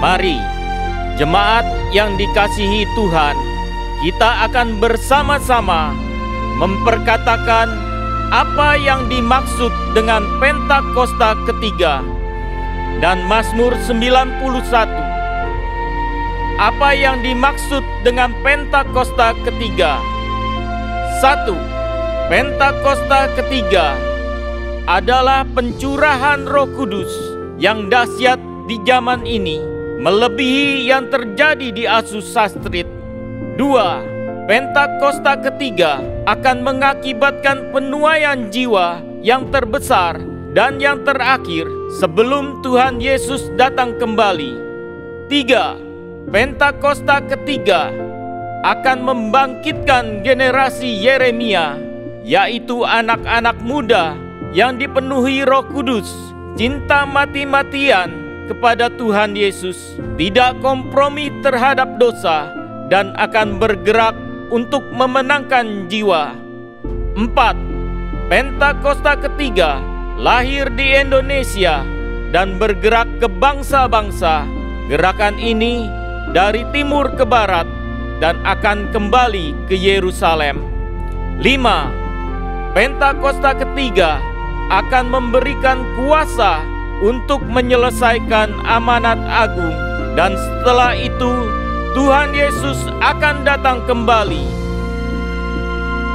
Mari, jemaat yang dikasihi Tuhan, kita akan bersama-sama memperkatakan apa yang dimaksud dengan Pentakosta ketiga dan Mazmur 91. Apa yang dimaksud dengan Pentakosta ketiga? 1. Pentakosta ketiga adalah pencurahan Roh Kudus yang dahsyat di zaman ini, melebihi yang terjadi di Asus Sastrit. 2. Pentakosta ketiga akan mengakibatkan penuaian jiwa yang terbesar dan yang terakhir sebelum Tuhan Yesus datang kembali. 3. Pentakosta ketiga akan membangkitkan generasi Yeremia, yaitu anak-anak muda yang dipenuhi Roh Kudus, cinta mati-matian kepada Tuhan Yesus, tidak kompromi terhadap dosa, dan akan bergerak untuk memenangkan jiwa. 4. Pentakosta ketiga lahir di Indonesia dan bergerak ke bangsa-bangsa. Gerakan ini dari timur ke barat dan akan kembali ke Yerusalem. 5. Pentakosta ketiga akan memberikan kuasa untuk menyelesaikan amanat agung, dan setelah itu Tuhan Yesus akan datang kembali.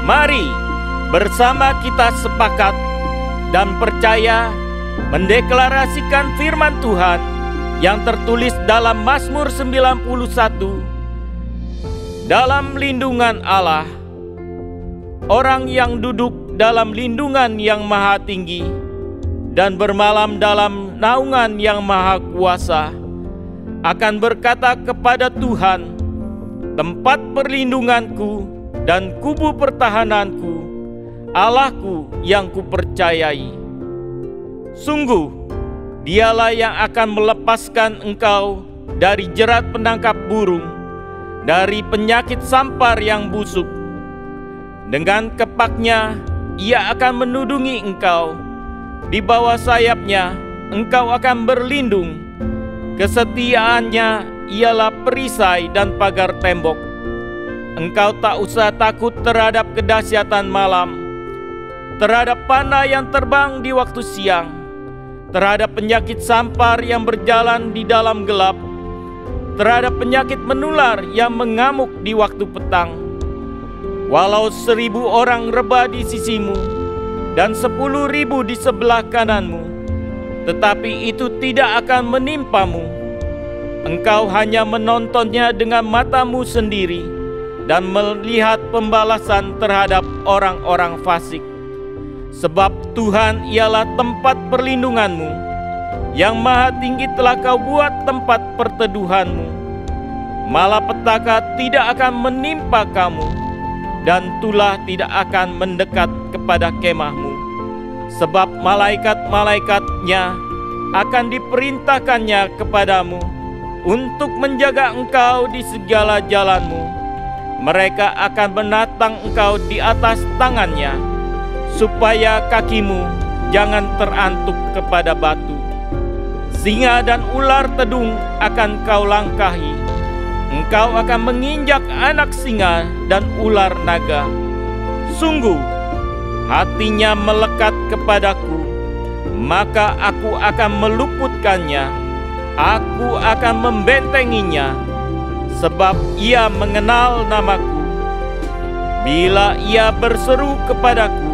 Mari bersama kita sepakat dan percaya mendeklarasikan firman Tuhan yang tertulis dalam Mazmur 91. Dalam lindungan Allah, orang yang duduk dalam lindungan yang maha tinggi dan bermalam dalam naungan yang maha kuasa akan berkata kepada Tuhan, tempat perlindunganku dan kubu pertahananku, Allahku yang kupercayai. Sungguh, Dialah yang akan melepaskan engkau dari jerat penangkap burung, dari penyakit sampar yang busuk. Dengan kepaknya Ia akan menudungi engkau, di bawah sayapnya engkau akan berlindung. Kesetiaannya ialah perisai dan pagar tembok. Engkau tak usah takut terhadap kedahsyatan malam, terhadap panah yang terbang di waktu siang, terhadap penyakit sampar yang berjalan di dalam gelap, terhadap penyakit menular yang mengamuk di waktu petang. Walau 1.000 orang rebah di sisimu dan 10.000 di sebelah kananmu, tetapi itu tidak akan menimpamu. Engkau hanya menontonnya dengan matamu sendiri dan melihat pembalasan terhadap orang-orang fasik. Sebab Tuhan ialah tempat perlindunganmu, yang maha tinggi telah kau buat tempat perteduhanmu. Malapetaka tidak akan menimpa kamu, dan tulah tidak akan mendekat kepada kemahmu. Sebab malaikat-malaikatnya akan diperintahkannya kepadamu untuk menjaga engkau di segala jalanmu. Mereka akan menatang engkau di atas tangannya, supaya kakimu jangan terantuk kepada batu. Singa dan ular tedung akan kau langkahi. Engkau akan menginjak anak singa dan ular naga. Sungguh, hatinya melekat kepadaku, maka aku akan meluputkannya. Aku akan membentenginya, sebab ia mengenal namaku. Bila ia berseru kepadaku,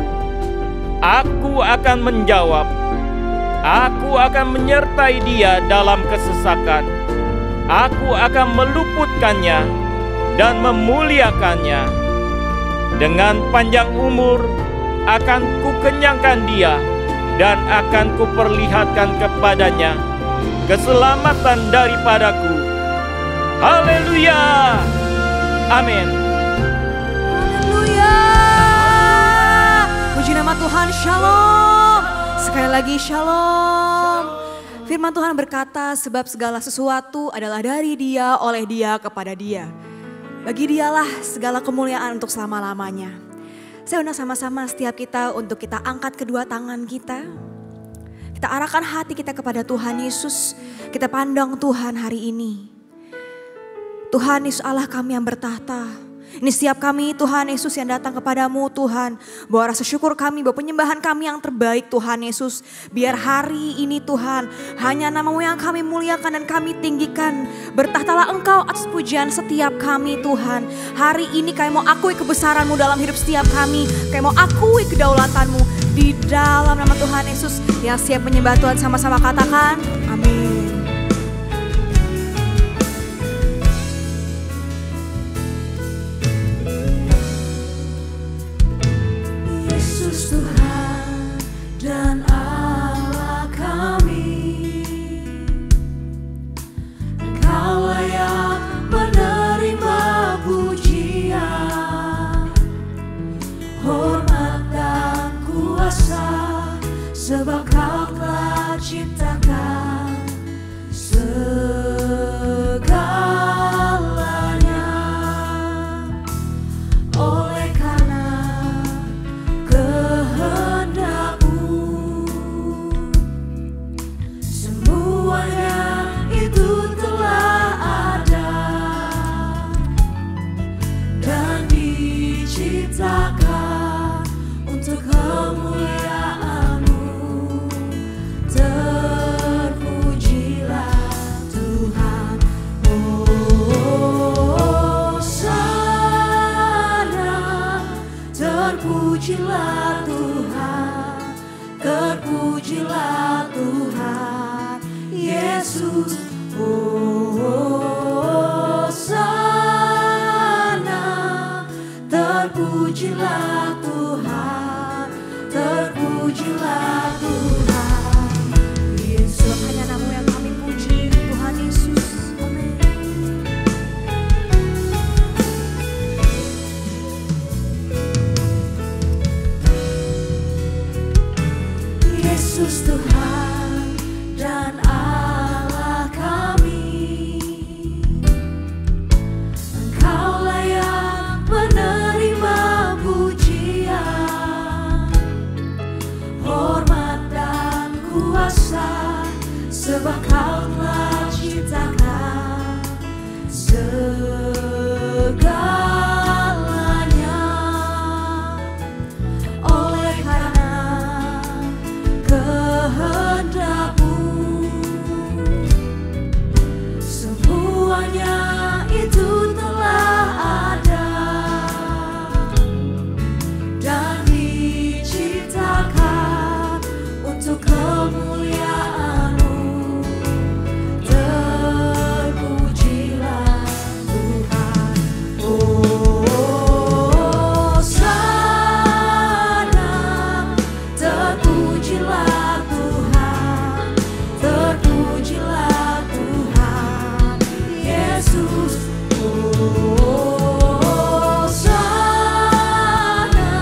aku akan menjawab. Aku akan menyertai dia dalam kesesakan. Aku akan meluputkannya dan memuliakannya. Dengan panjang umur akan kukenyangkan dia, dan akan kuperlihatkan kepadanya keselamatan daripadaku. Haleluya! Amin. Haleluya! Puji nama Tuhan, shalom. Sekali lagi shalom. Firman Tuhan berkata, sebab segala sesuatu adalah dari Dia, oleh Dia, kepada Dia. Bagi Dialah segala kemuliaan untuk selama-lamanya. Saya undang sama-sama setiap kita untuk kita angkat kedua tangan kita. Kita arahkan hati kita kepada Tuhan Yesus. Kita pandang Tuhan hari ini. Tuhan Yesus Allah kami yang bertahta. Ini setiap kami Tuhan Yesus yang datang kepadamu Tuhan. Bawa rasa syukur kami, bawa penyembahan kami yang terbaik Tuhan Yesus. Biar hari ini Tuhan hanya nama-Mu yang kami muliakan dan kami tinggikan. Bertahtalah Engkau atas pujian setiap kami Tuhan. Hari ini kami mau akui kebesaran-Mu dalam hidup setiap kami. Kami mau akui kedaulatan-Mu di dalam nama Tuhan Yesus. Yang siap menyembah Tuhan sama-sama katakan amin. Tuhan dan Allah kami, Engkau layak menerima pujian, hormat dan kuasa, sebab Kau telah ciptakan segalanya. Oleh karena semuanya itu telah ada dan diciptakan untuk kemuliaan-Mu. Terpujilah Tuhan, Hosana. Terpujilah Tuhan, terpujilah Tuhan Yesus. Hosana. Terpujilah Tuhan, terpujilah Tuhan Yesus. Hanya nama-Mu yang kami puji Tuhan Yesus. Amin. Yesus Tuhan dan Allah kami, Engkau layak menerima pujian, hormat dan kuasa, sebab Kau telah ciptakan segalanya. Oleh karena kehendak-Mu, semuanya itu telah ada dan diciptakan untuk kemuliaan-Mu. Terpujilah Tuhan, Hosana. Terpujilah Tuhan, terpujilah Tuhan Yesus. Hosana.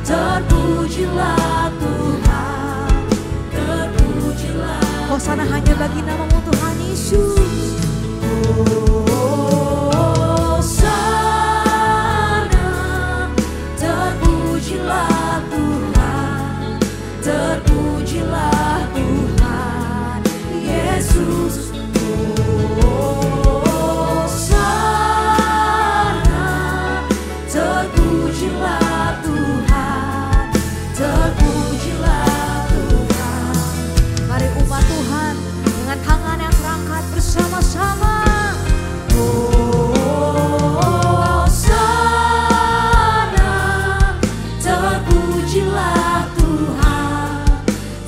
Terpujilah Tuhan, terpujilah. Hosana hanya bagi nama-Mu Tuhan Yesus. Hosana. Terpujilah Tuhan, terpujilah Tuhan Yesus. Hosana. Terpujilah Tuhan, terpujilah Tuhan. Mari umat Tuhan dengan tangan yang terangkat bersama-sama. Hosana. Terpujilah Tuhan,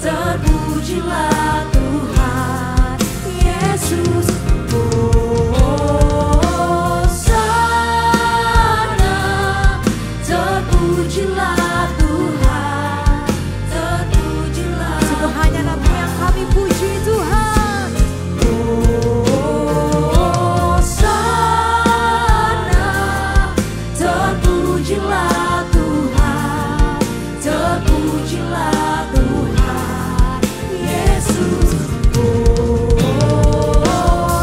terpujilah Tuhan Yesus. Hosana. Terpujilah Tuhan, terpujilah. Sungguh hanya nama-Mu yang kami puji Tuhan. Hosana. Terpujilah Tuhan, terpujilah Tuhan Yesus.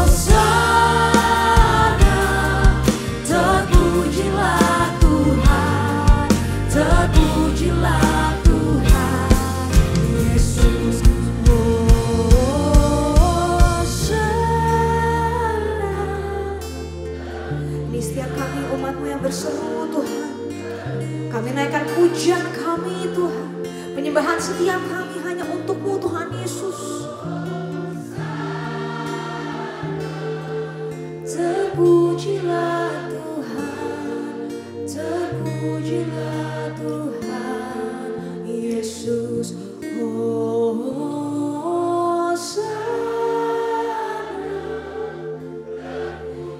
Hosana. Terpujilah Tuhan, terpujilah pujian kami Tuhan, penyembahan setiap kami hanya untuk-Mu Tuhan Yesus. Terpujilah Tuhan, terpujilah Tuhan Yesus.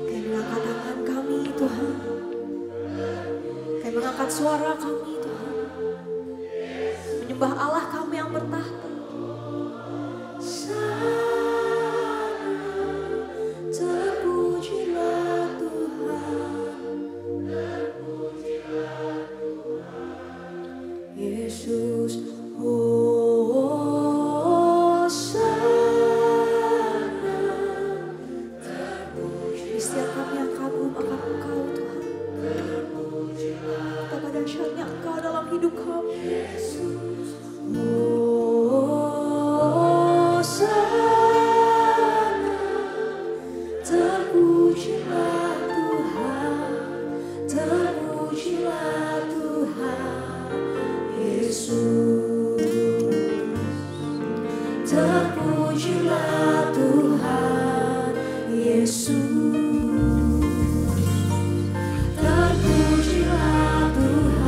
Kami mengangkat tangan kami Tuhan, kami mengangkat suara kami Tuhan, menyembah Allah kami yang bertahta. Terpujilah Tuhan, Yesus. Di setiap kami yang kagum akan Engkau Tuhan, betapa dahsyatnya Engkau dalam hidup kami. Terpujilah Tuhan, terpujilah Tuhan Yesus. Terpujilah Tuhan Yesus. Terpujilah Tuhan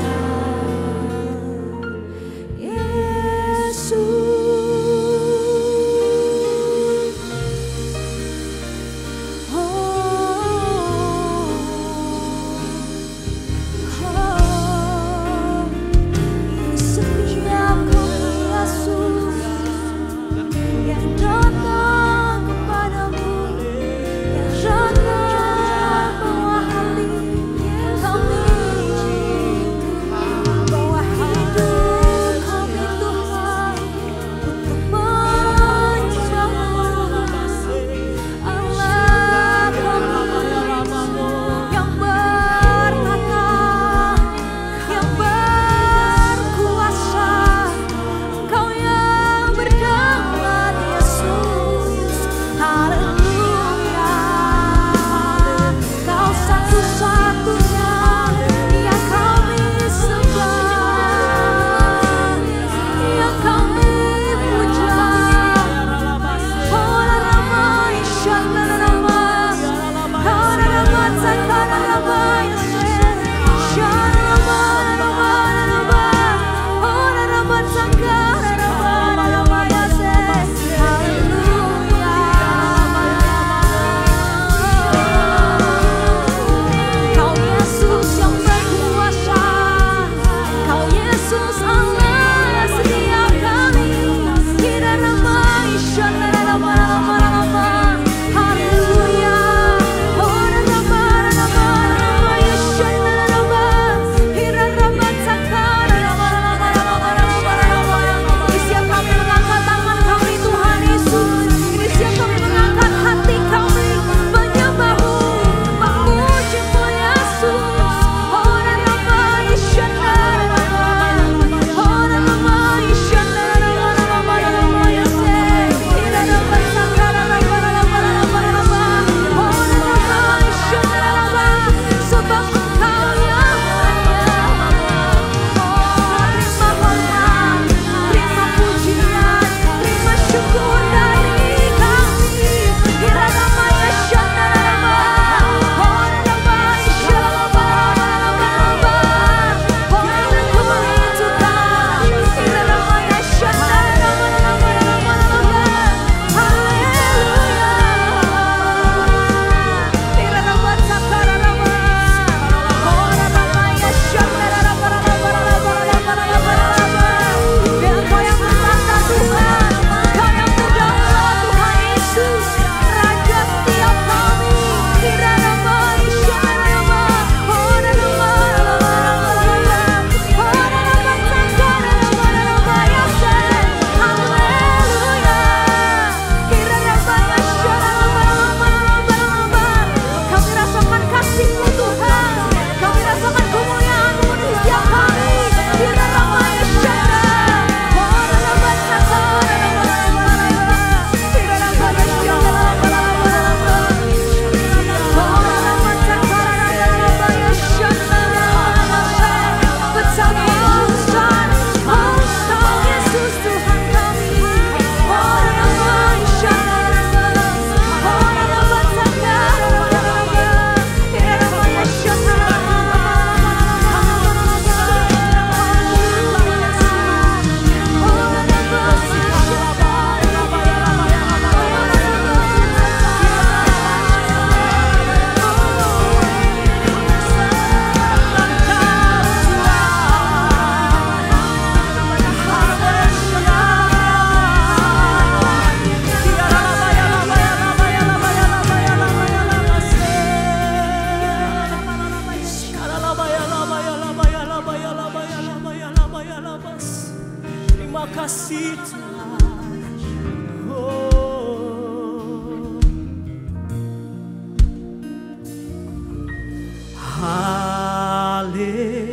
Terima kasih Tuhan.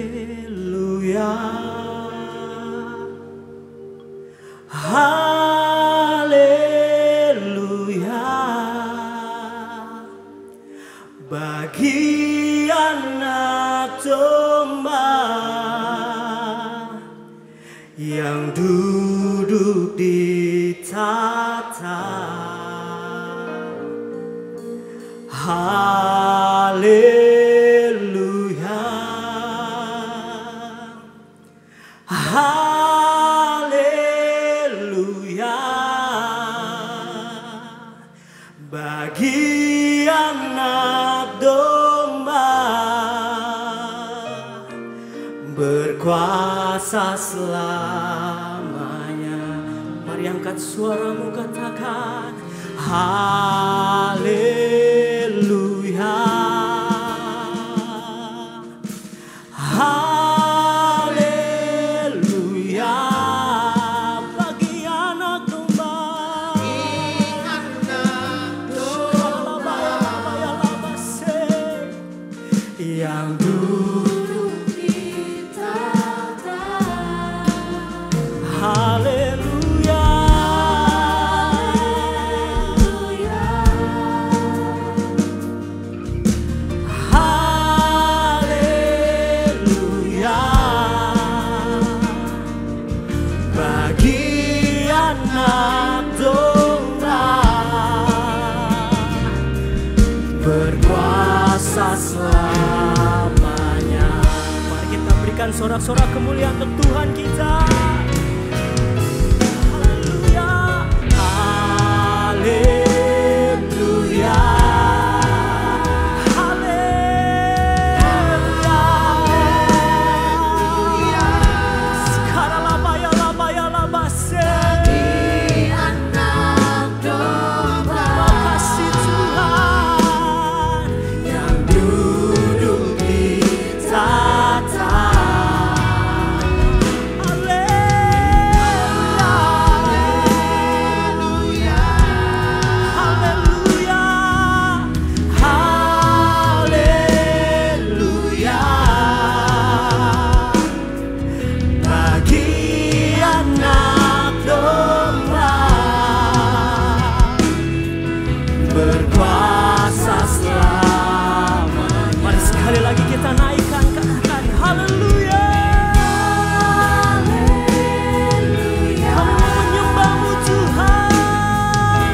Haleluya, haleluya, bagi anak domba yang duduk di tahta. Haleluya, haleluya, bagi anak domba berkuasa selamanya. Mari angkat suaramu, katakan haleluya, haleluya, bagi anak domba, yang duduk di tahta. Haleluya, haleluya, bagi anak domba berkuasa selamanya. Mari kita berikan sorak-sorak kemuliaan untuk Tuhan kita. Haleluya, haleluya, haleluya. Sekarang labaya labase. Terima kasih Tuhan yang duduk di tahta. Haleluya, haleluya, haleluya, bagi anak domba berkuasa selamanya. Mari sekali lagi kita naikkan, katakan haleluya. Kami menyembahmu Tuhan.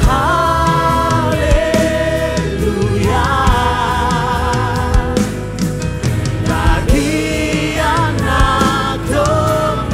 Haleluya, bagi anak domba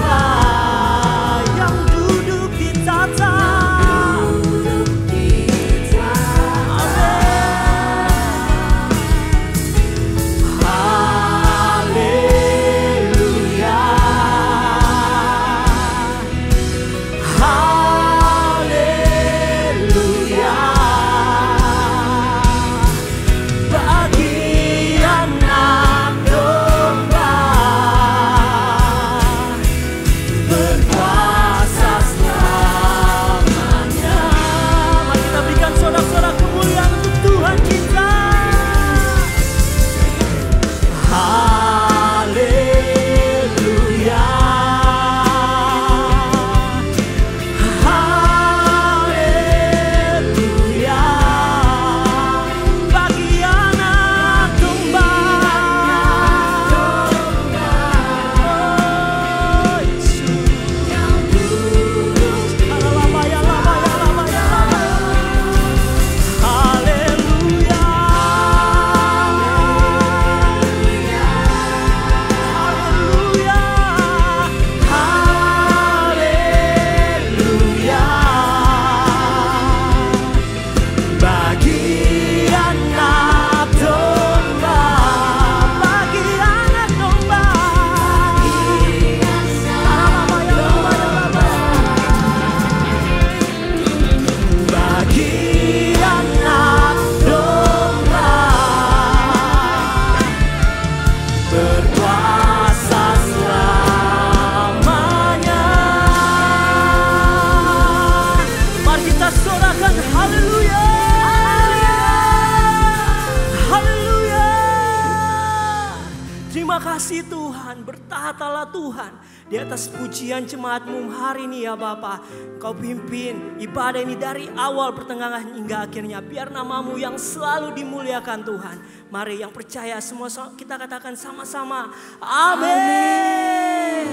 Tuhan. Di atas pujian jemaat-Mu hari ini ya Bapa, Kau pimpin ibadah ini dari awal, pertengahan hingga akhirnya. Biar nama-Mu yang selalu dimuliakan Tuhan. Mari yang percaya semua kita katakan sama-sama. Amin.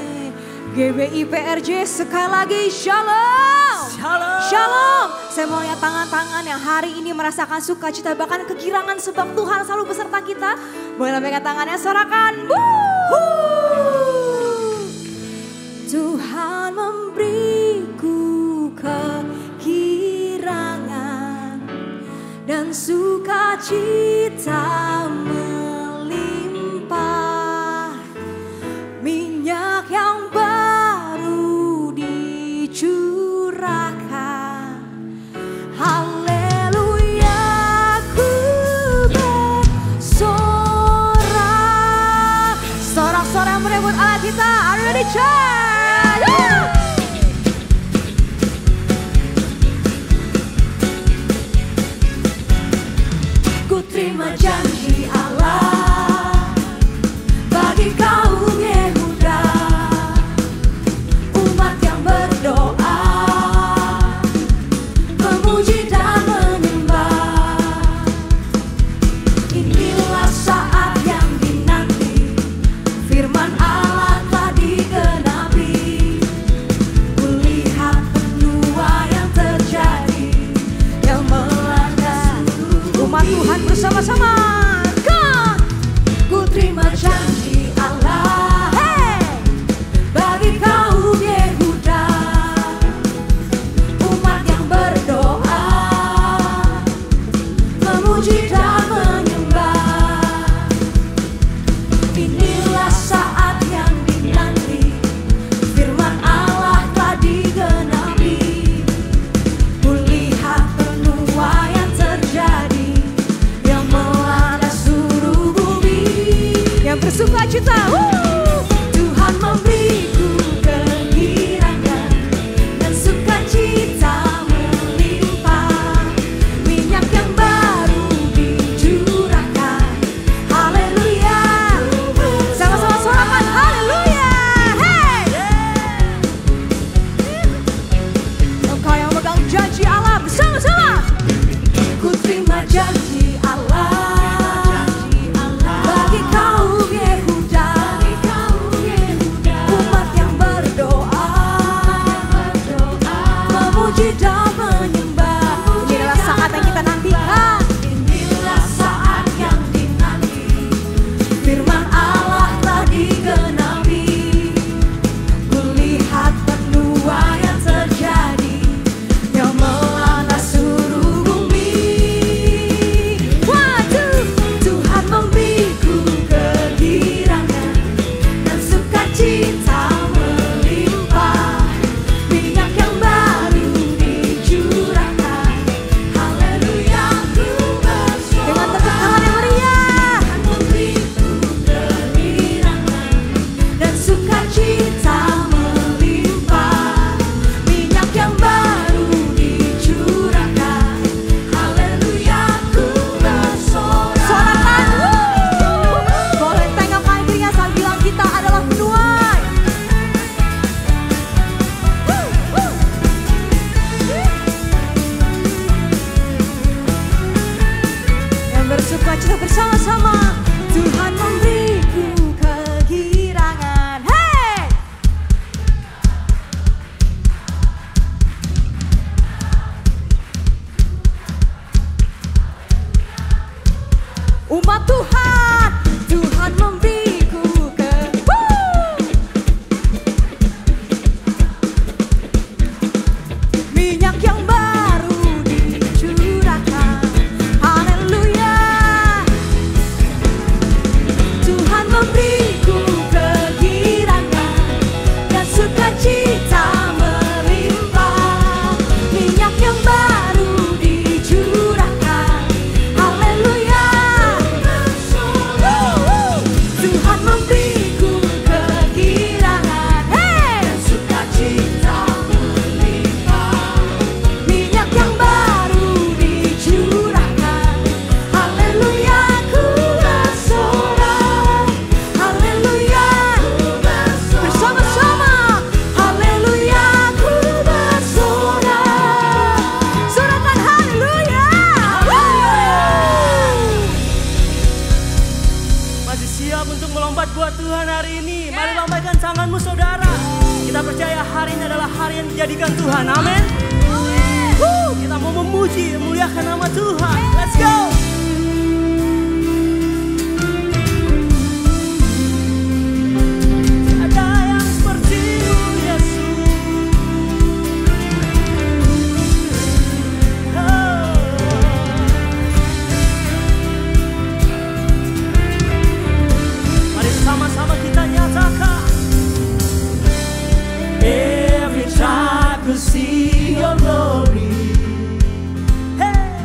GBI PRJ sekali lagi shalom. Shalom. Shalom. Saya mau lihat tangan-tangan yang hari ini merasakan sukacita bahkan kegirangan sebab Tuhan selalu beserta kita. Boleh lambaikan tangannya, sorakan. Tuhan memberiku kegirangan dan sukacita melimpah. Minyak yang baru dicurahkan. Haleluya, ku bersorak. Sorak-sorak merebut alat kita. Are you ready, church? Ku terima janji Allah bagi kaum Yehuda, umat yang berdoa, memuji dan menyembah. Inilah saat yang dinanti, firman Allah telah digenapi. Kulihat penuaian terjadi yang melanda umat Tuhan bersama-sama. tanganmu saudara. Kita percaya hari ini adalah hari yang dijadikan Tuhan. Amin. Kita mau memuji, memuliakan nama Tuhan. Let's go. Ada yang seperti-Mu Yesus. Mari sama-sama kita nyatakan. Every time I see your glory, hey,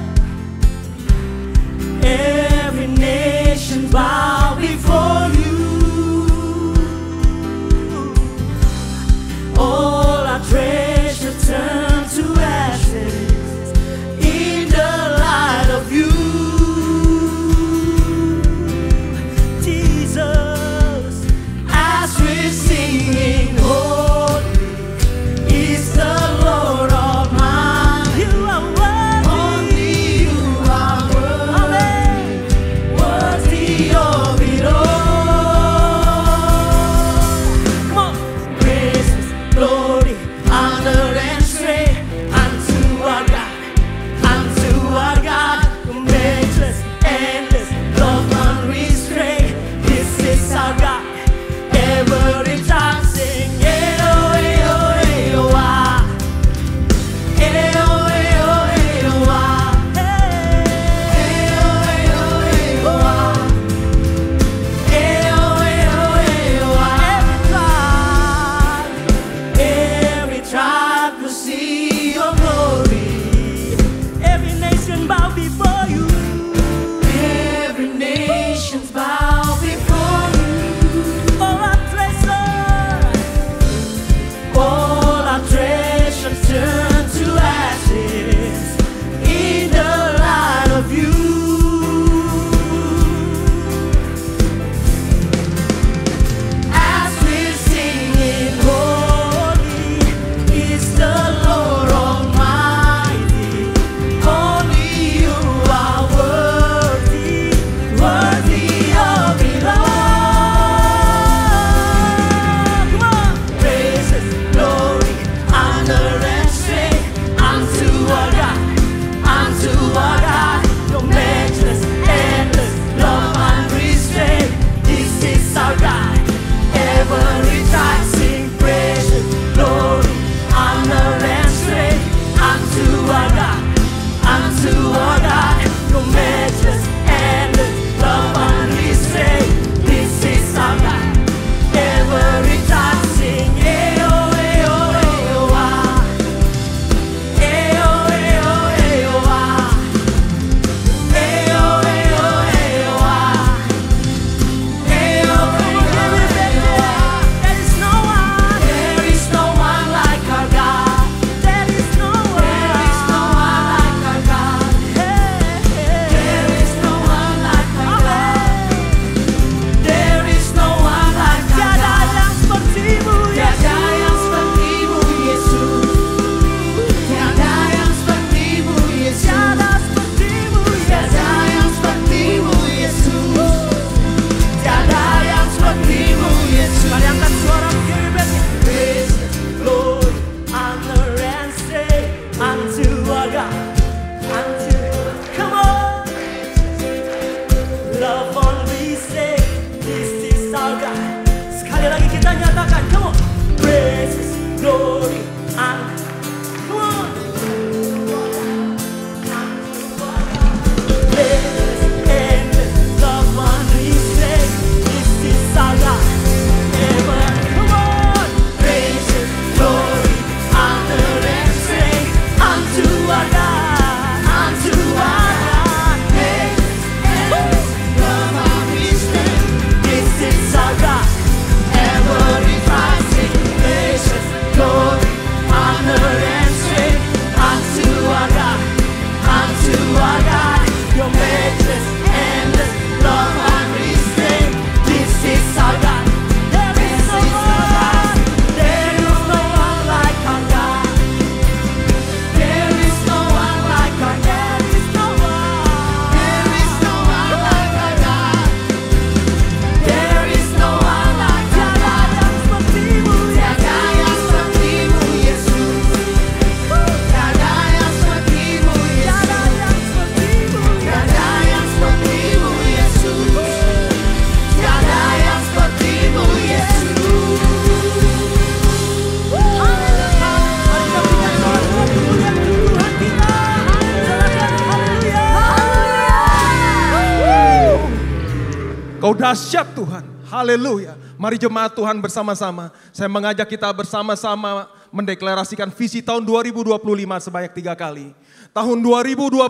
dahsyat Tuhan. Haleluya. Mari jemaat Tuhan bersama-sama. Saya mengajak kita bersama-sama mendeklarasikan visi tahun 2025 sebanyak 3 kali. Tahun 2025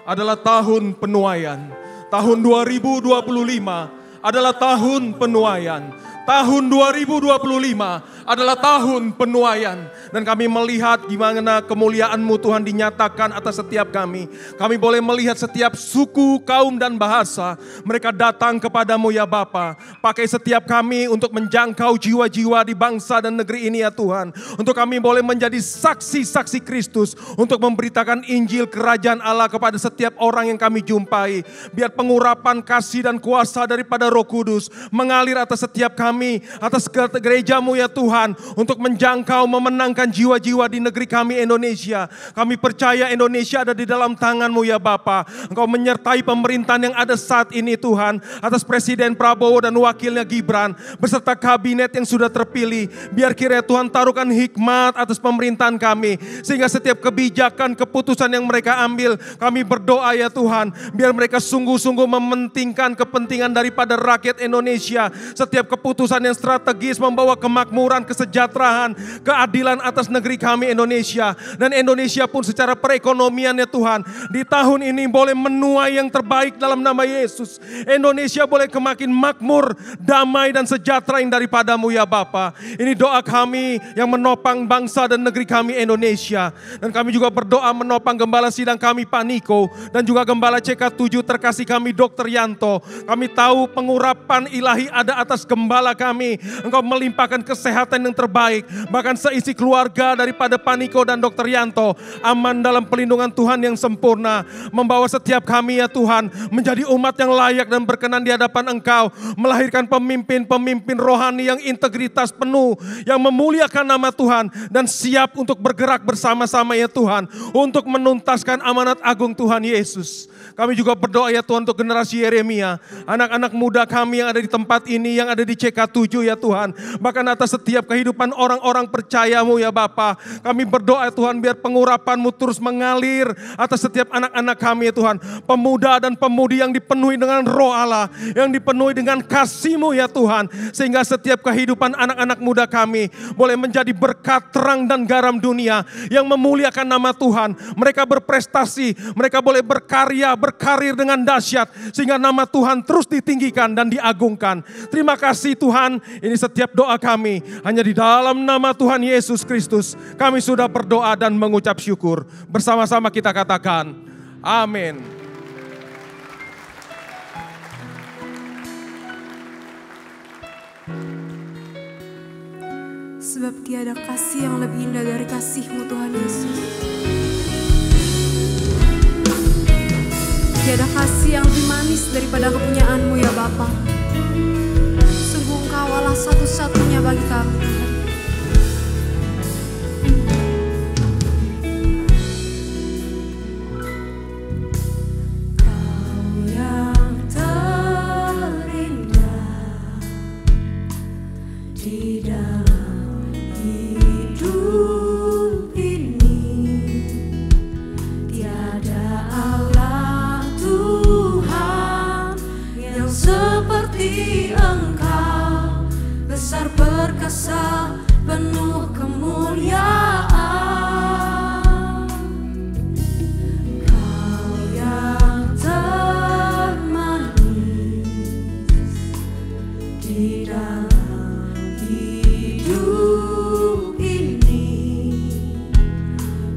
adalah tahun penuaian. Tahun 2025 adalah tahun penuaian. Tahun 2025 adalah tahun penuaian. Dan kami melihat gimana kemuliaan-Mu Tuhan dinyatakan atas setiap kami. Kami boleh melihat setiap suku, kaum dan bahasa. Mereka datang kepadamu ya Bapa. Pakai setiap kami untuk menjangkau jiwa-jiwa di bangsa dan negeri ini ya Tuhan. Untuk kami boleh menjadi saksi-saksi Kristus. Untuk memberitakan Injil kerajaan Allah kepada setiap orang yang kami jumpai. Biar pengurapan kasih dan kuasa daripada Roh Kudus mengalir atas setiap kami, atas gereja-Mu ya Tuhan, untuk menjangkau, memenangkan jiwa-jiwa di negeri kami Indonesia. Kami percaya Indonesia ada di dalam tangan-Mu ya Bapa. Engkau menyertai pemerintahan yang ada saat ini Tuhan, atas Presiden Prabowo dan wakilnya Gibran, beserta kabinet yang sudah terpilih. Biar kiranya Tuhan taruhkan hikmat atas pemerintahan kami, sehingga setiap kebijakan, keputusan yang mereka ambil, kami berdoa ya Tuhan, biar mereka sungguh-sungguh mementingkan kepentingan daripada rakyat Indonesia. Setiap keputusan yang strategis membawa kemakmuran, kesejahteraan, keadilan atas negeri kami Indonesia. Dan Indonesia pun secara perekonomian ya Tuhan, di tahun ini boleh menuai yang terbaik dalam nama Yesus. Indonesia boleh kemakin makmur, damai dan sejahtera yang daripada-Mu ya Bapa. Ini doa kami yang menopang bangsa dan negeri kami Indonesia. Dan kami juga berdoa menopang gembala sidang kami Pak Niko, dan juga gembala CK7 terkasih kami Dr. Yanto. Kami tahu pengurapan ilahi ada atas gembala kami. Engkau melimpahkan kesehatan yang terbaik. Bahkan seisi keluarga daripada Pak Niko dan Dr. Yanto aman dalam pelindungan Tuhan yang sempurna. Membawa setiap kami ya Tuhan menjadi umat yang layak dan berkenan di hadapan Engkau. Melahirkan pemimpin-pemimpin rohani yang integritas penuh, yang memuliakan nama Tuhan dan siap untuk bergerak bersama-sama ya Tuhan, untuk menuntaskan amanat agung Tuhan Yesus. Kami juga berdoa ya Tuhan untuk generasi Yeremia, anak-anak muda kami yang ada di tempat ini, yang ada di CK7 ya Tuhan. Bahkan atas setiap kehidupan orang-orang percaya-Mu ya Bapa. Kami berdoa ya Tuhan, biar pengurapan-Mu terus mengalir atas setiap anak-anak kami ya Tuhan. Pemuda dan pemudi yang dipenuhi dengan Roh Allah, yang dipenuhi dengan kasih-Mu ya Tuhan. Sehingga setiap kehidupan anak-anak muda kami boleh menjadi berkat, terang dan garam dunia yang memuliakan nama Tuhan. Mereka berprestasi, mereka boleh berkarya, berkarir dengan dahsyat, sehingga nama Tuhan terus ditinggikan dan diagungkan. Terima kasih Tuhan, ini setiap doa kami hanya di dalam nama Tuhan Yesus Kristus. Kami sudah berdoa dan mengucap syukur. Bersama-sama kita katakan, amin. Sebab tiada kasih yang lebih indah dari kasih-Mu Tuhan Yesus. Tiada kasih yang lebih manis daripada kepunyaan-Mu ya Bapa. Sungguh Engkau Allah satu-satunya bagi kami. Kau yang terindah di dalam hidup ini, tiada Allah Tuhan yang seperti Engkau, besar perkasa penuh kemuliaan. Kau yang termanis di dalam hidup ini,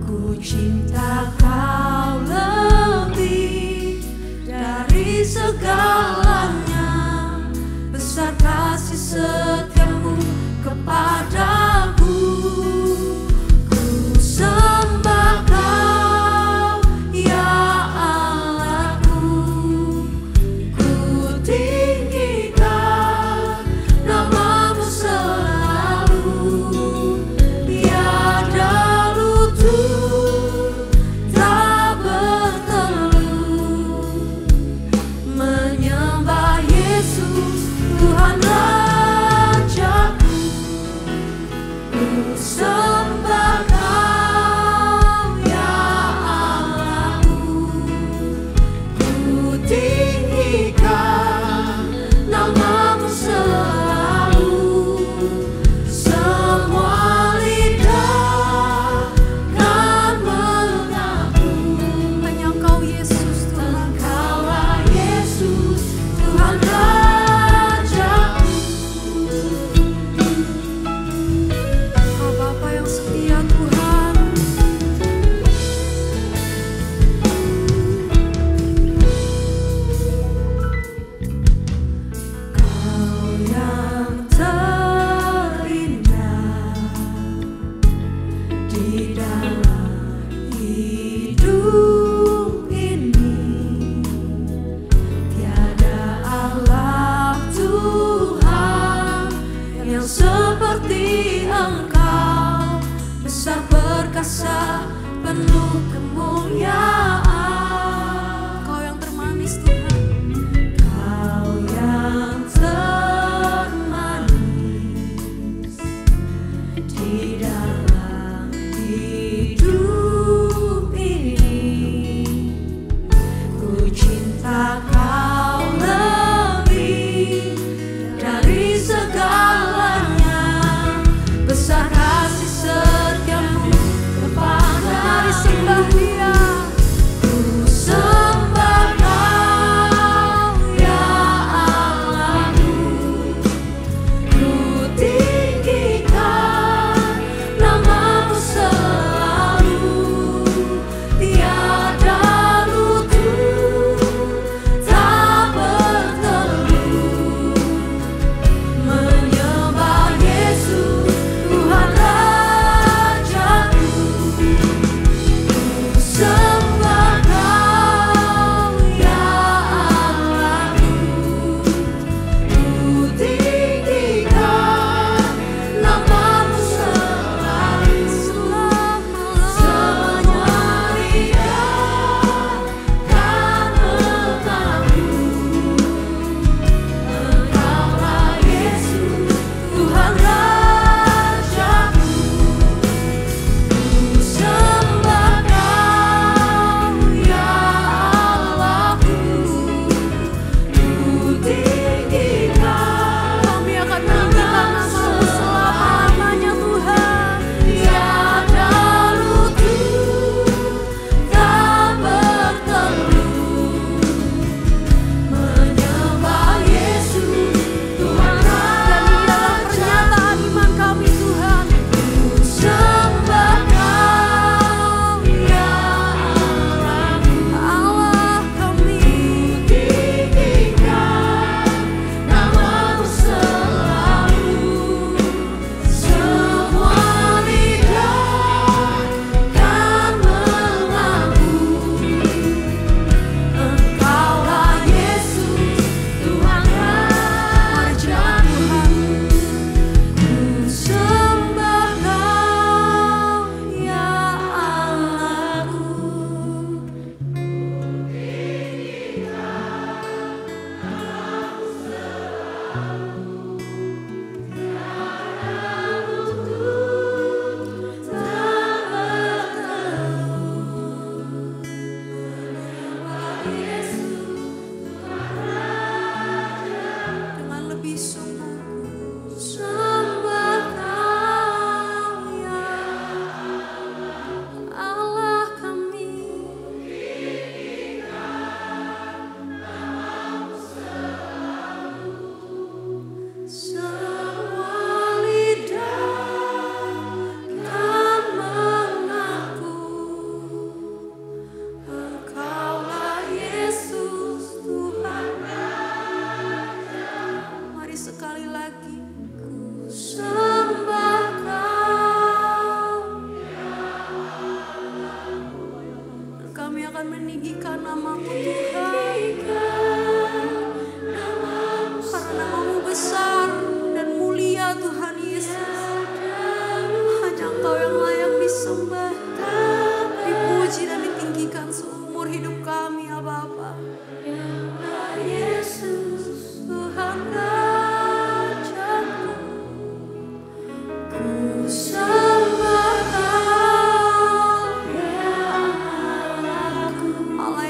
ku cinta Kau lebih dari segalanya. Besar kasih setiamu kepadaku, ku sembah Kau ya Allahku, ku tinggikan nama-Mu selalu. Tiada lutut tak bertelut menyembah Yesus Tuhan Rajaku. Ku sembah Kau ya Allahku, ku tinggikan di dalam hidup ini. Ku cinta Kau lebih dari segalanya. Besar kasih setiamu kepada Mari sembah Dia. ku sembah Kau ya Allahku. Ku tinggikan namamu selalu. Tiada lutut tak bertelut menyembah Yesus Tuhan Rajaku. Ku sembah Kau ya Allahku. Ku tinggikan namamu selalu. Semua lidah kan mengaku Engkaulah Yesus Tuhan Rajaku. Ku sembah Kau ya Allahku. Ku tinggikan Kami akan meninggikan namamu selamanya Tuhan. tiada lutut tak bertelut menyembah Yesus Tuhan Dan di dalam pernyataan iman kami Tuhan. Ku sembah Kau ya Allahku. Allah kami. Tinggikan namamu selalu. Semua lidah kan mengaku Engkaulah Yesus Tuhan Rajaku. Ku sembah Kau ya Allahku. Dengan lebih sungguh Sembah Kau ya Allah kami. semua lidah kan mengaku Engkaulah Yesus Tuhan. Mari sekali lagi. Ku sembah Kau. Kami akan meninggikan namamu Tuhan. Karena namamu besar dan mulia Tuhan Yesus. Hanya Engkau yang layak disembah, dipuji dan ditinggikan seumur hidup kami ya Bapa. Yesus Tuhan Rajaku. Ku sembah Kau ya Allahku. Allah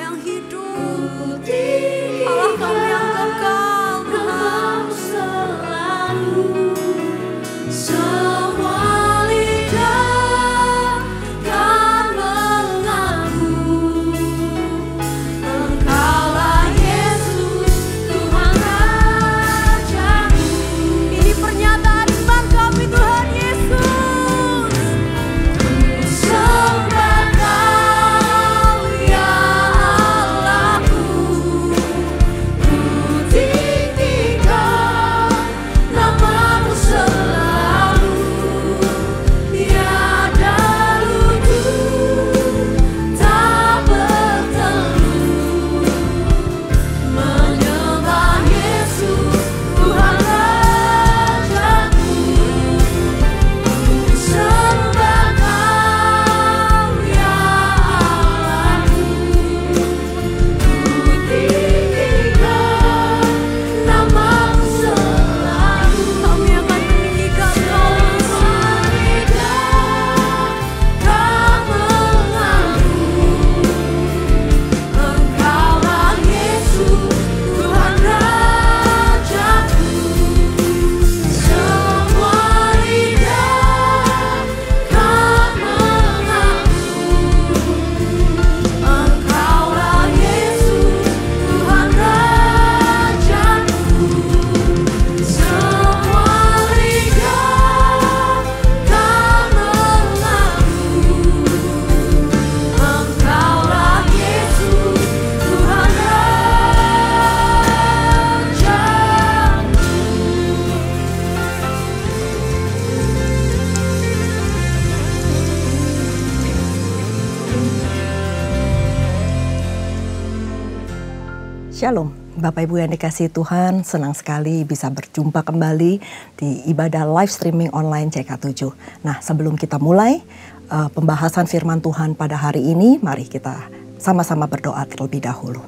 Shalom, Bapak Ibu yang dikasihi Tuhan, senang sekali bisa berjumpa kembali di ibadah live streaming online CK7. Nah, sebelum kita mulai pembahasan firman Tuhan pada hari ini, mari kita sama-sama berdoa terlebih dahulu.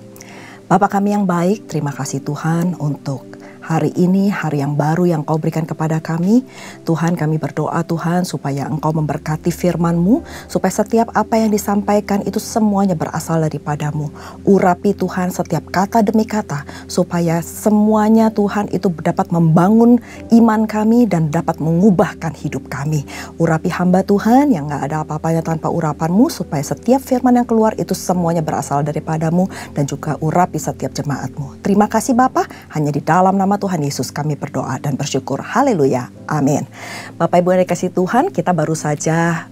Bapa kami yang baik, terima kasih Tuhan untuk hari ini, hari yang baru yang Kau berikan kepada kami. Tuhan, kami berdoa Tuhan supaya Engkau memberkati firman-Mu, supaya setiap apa yang disampaikan itu semuanya berasal daripada-Mu. Urapi Tuhan setiap kata demi kata, supaya semuanya Tuhan itu dapat membangun iman kami dan dapat mengubahkan hidup kami. Urapi hamba Tuhan yang gak ada apa-apanya tanpa urapan-Mu, supaya setiap firman yang keluar itu semuanya berasal daripada-Mu, dan juga urapi setiap jemaat-Mu. Terima kasih Bapa, hanya di dalam nama Tuhan Yesus kami berdoa dan bersyukur. Haleluya. Amin. Bapak Ibu yang dikasihi Tuhan, kita baru saja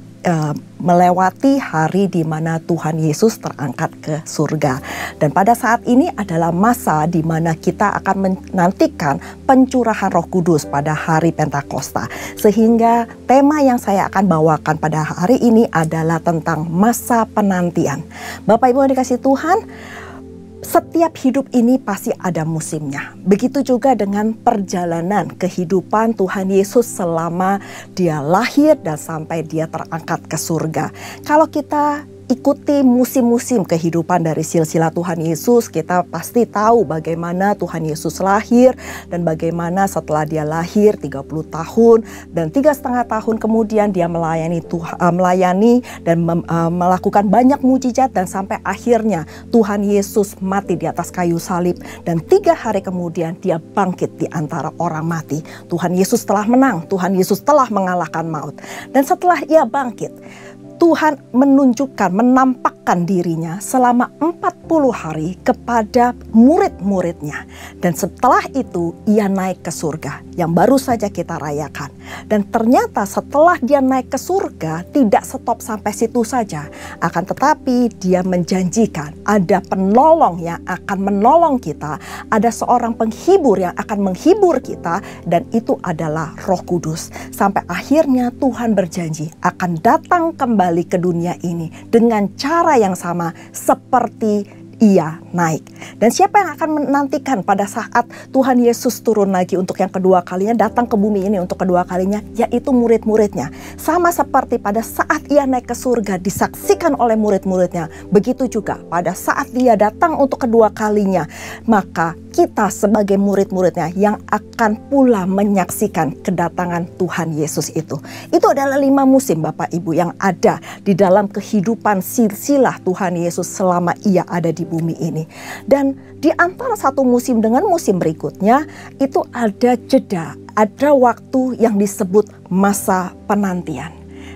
melewati hari di mana Tuhan Yesus terangkat ke surga. Dan pada saat ini adalah masa di mana kita akan menantikan pencurahan Roh Kudus pada hari Pentakosta. Sehingga tema yang saya akan bawakan pada hari ini adalah tentang masa penantian. Bapak Ibu yang dikasihi Tuhan, setiap hidup ini pasti ada musimnya. Begitu juga dengan perjalanan kehidupan Tuhan Yesus selama Dia lahir dan sampai Dia terangkat ke surga. Kalau kita ikuti musim-musim kehidupan dari silsilah Tuhan Yesus, kita pasti tahu bagaimana Tuhan Yesus lahir dan bagaimana setelah Dia lahir 30 tahun dan 3,5 tahun kemudian Dia melayani dan melakukan banyak mujizat, dan sampai akhirnya Tuhan Yesus mati di atas kayu salib, dan 3 hari kemudian Dia bangkit di antara orang mati. Tuhan Yesus telah menang, Tuhan Yesus telah mengalahkan maut. Dan setelah Ia bangkit, Tuhan menunjukkan, menampakkan dirinya selama 40 hari kepada murid-muridnya. Dan setelah itu Ia naik ke surga yang baru saja kita rayakan. Dan ternyata setelah Dia naik ke surga tidak stop sampai situ saja. Akan tetapi Dia menjanjikan ada penolong yang akan menolong kita. Ada seorang penghibur yang akan menghibur kita, dan itu adalah Roh Kudus. Sampai akhirnya Tuhan berjanji akan datang kembali ke dunia ini dengan cara yang sama seperti Ia naik. Dan siapa yang akan menantikan pada saat Tuhan Yesus turun lagi untuk yang kedua kalinya, datang ke bumi ini untuk kedua kalinya, yaitu murid-muridnya. Sama seperti pada saat Ia naik ke surga disaksikan oleh murid-muridnya, begitu juga pada saat Dia datang untuk kedua kalinya, maka kita sebagai murid-muridnya yang akan pula menyaksikan kedatangan Tuhan Yesus itu. Itu adalah 5 musim Bapak Ibu yang ada di dalam kehidupan silsilah Tuhan Yesus selama Ia ada di bumi ini. Dan di antara satu musim dengan musim berikutnya itu ada jeda, ada waktu yang disebut masa penantian.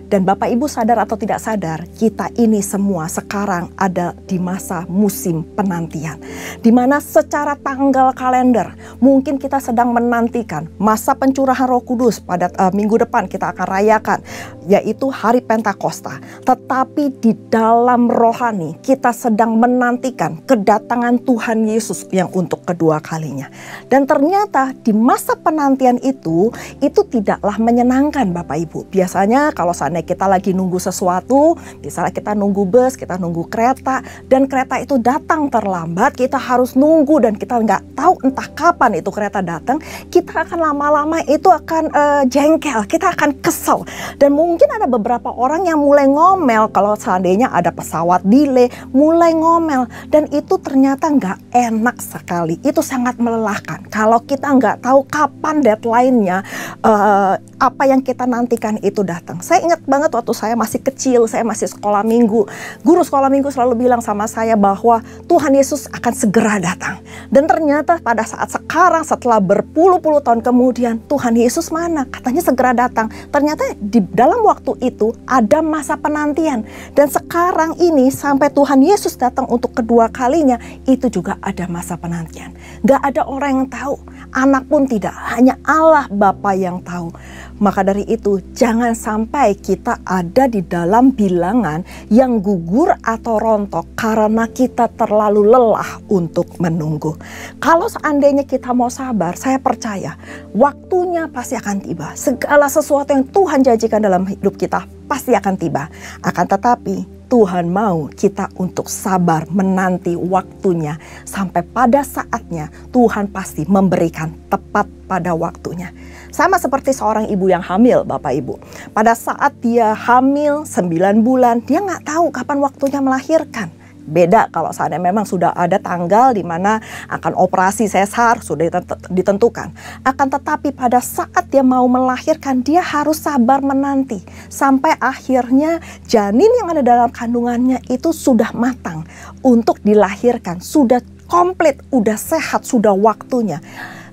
Dan Bapak Ibu sadar atau tidak sadar, kita ini semua sekarang ada di masa musim penantian. Di mana secara tanggal kalender, mungkin kita sedang menantikan masa pencurahan Roh Kudus pada minggu depan kita akan rayakan, yaitu hari Pentakosta. Tetapi di dalam rohani, kita sedang menantikan kedatangan Tuhan Yesus yang untuk kedua kalinya. Dan ternyata di masa penantian itu tidaklah menyenangkan Bapak Ibu. Biasanya kalau kita lagi nunggu sesuatu, misalnya kita nunggu bus, kita nunggu kereta, dan kereta itu datang terlambat, kita harus nunggu dan kita nggak tahu entah kapan itu kereta datang, kita akan lama-lama itu akan jengkel, kita akan kesel. Dan mungkin ada beberapa orang yang mulai ngomel kalau seandainya ada pesawat delay, mulai ngomel, dan itu ternyata nggak enak sekali, itu sangat melelahkan. Kalau kita nggak tahu kapan deadline-nya, apa yang kita nantikan itu datang. Saya ingat banget waktu saya masih kecil, saya masih sekolah minggu. Guru sekolah minggu selalu bilang sama saya bahwa Tuhan Yesus akan segera datang. Dan ternyata pada saat sekarang setelah berpuluh-puluh tahun kemudian, Tuhan Yesus mana? Katanya segera datang. Ternyata di dalam waktu itu ada masa penantian. Dan sekarang ini sampai Tuhan Yesus datang untuk kedua kalinya, itu juga ada masa penantian. Gak ada orang yang tahu, anak pun tidak, hanya Allah Bapa yang tahu. Maka dari itu jangan sampai kita ada di dalam bilangan yang gugur atau rontok karena kita terlalu lelah untuk menunggu. Kalau seandainya kita mau sabar, saya percaya waktunya pasti akan tiba. Segala sesuatu yang Tuhan janjikan dalam hidup kita pasti akan tiba. Akan tetapi Tuhan mau kita untuk sabar menanti waktunya. Sampai pada saatnya Tuhan pasti memberikan tepat pada waktunya. Sama seperti seorang ibu yang hamil, Bapak Ibu. Pada saat dia hamil 9 bulan, dia nggak tahu kapan waktunya melahirkan. Beda kalau seandainya memang sudah ada tanggal di mana akan operasi sesar, sudah ditentukan. Akan tetapi pada saat dia mau melahirkan, dia harus sabar menanti. Sampai akhirnya janin yang ada dalam kandungannya itu sudah matang untuk dilahirkan. Sudah komplit, sudah sehat, sudah waktunya.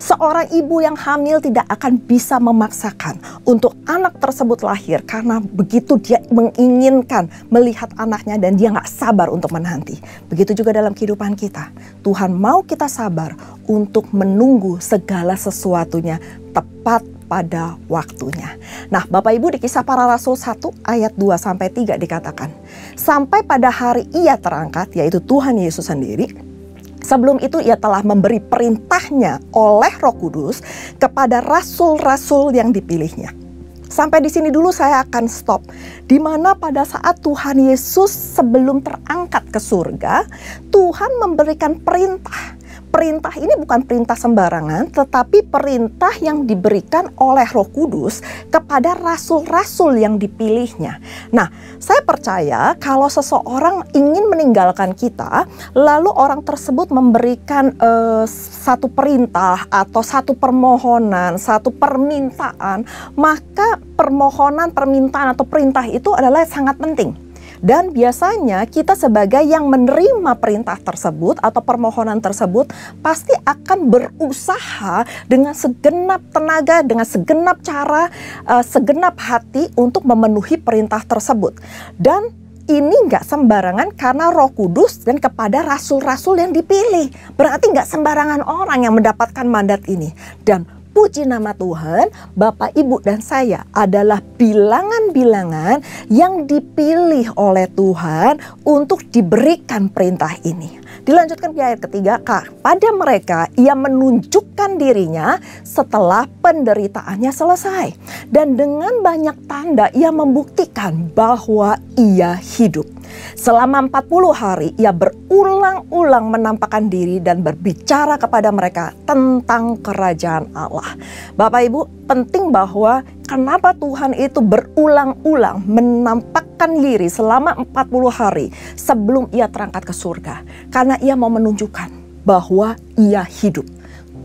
Seorang ibu yang hamil tidak akan bisa memaksakan untuk anak tersebut lahir karena begitu dia menginginkan melihat anaknya dan dia gak sabar untuk menanti. Begitu juga dalam kehidupan kita. Tuhan mau kita sabar untuk menunggu segala sesuatunya tepat pada waktunya. Nah, Bapak Ibu, di Kisah Para Rasul 1 ayat 2-3 dikatakan, sampai pada hari Ia terangkat, yaitu Tuhan Yesus sendiri. Sebelum itu ia telah memberi perintahnya oleh Roh Kudus kepada rasul-rasul yang dipilihnya. Sampai di sini dulu saya akan stop. Di mana pada saat Tuhan Yesus sebelum terangkat ke surga, Tuhan memberikan perintah. Perintah ini bukan perintah sembarangan, tetapi perintah yang diberikan oleh Roh Kudus kepada rasul-rasul yang dipilihnya. Nah, saya percaya kalau seseorang ingin meninggalkan kita, lalu orang tersebut memberikan satu perintah atau satu permohonan, satu permintaan, maka permohonan, permintaan atau perintah itu adalah sangat penting. Dan biasanya kita sebagai yang menerima perintah tersebut atau permohonan tersebut pasti akan berusaha dengan segenap tenaga, dengan segenap cara, segenap hati untuk memenuhi perintah tersebut. Dan ini nggak sembarangan karena Roh Kudus dan kepada rasul-rasul yang dipilih. Berarti nggak sembarangan orang yang mendapatkan mandat ini. Dan puji nama Tuhan, Bapak, Ibu, dan saya adalah bilangan-bilangan yang dipilih oleh Tuhan untuk diberikan perintah ini. Dilanjutkan di ayat ketiga, pada mereka ia menunjukkan dirinya setelah penderitaannya selesai. Dan dengan banyak tanda ia membuktikan bahwa ia hidup. Selama 40 hari ia berulang-ulang menampakkan diri dan berbicara kepada mereka tentang kerajaan Allah. Bapak Ibu, penting bahwa kenapa Tuhan itu berulang-ulang menampakkan diri selama 40 hari sebelum ia terangkat ke surga. Karena ia mau menunjukkan bahwa ia hidup.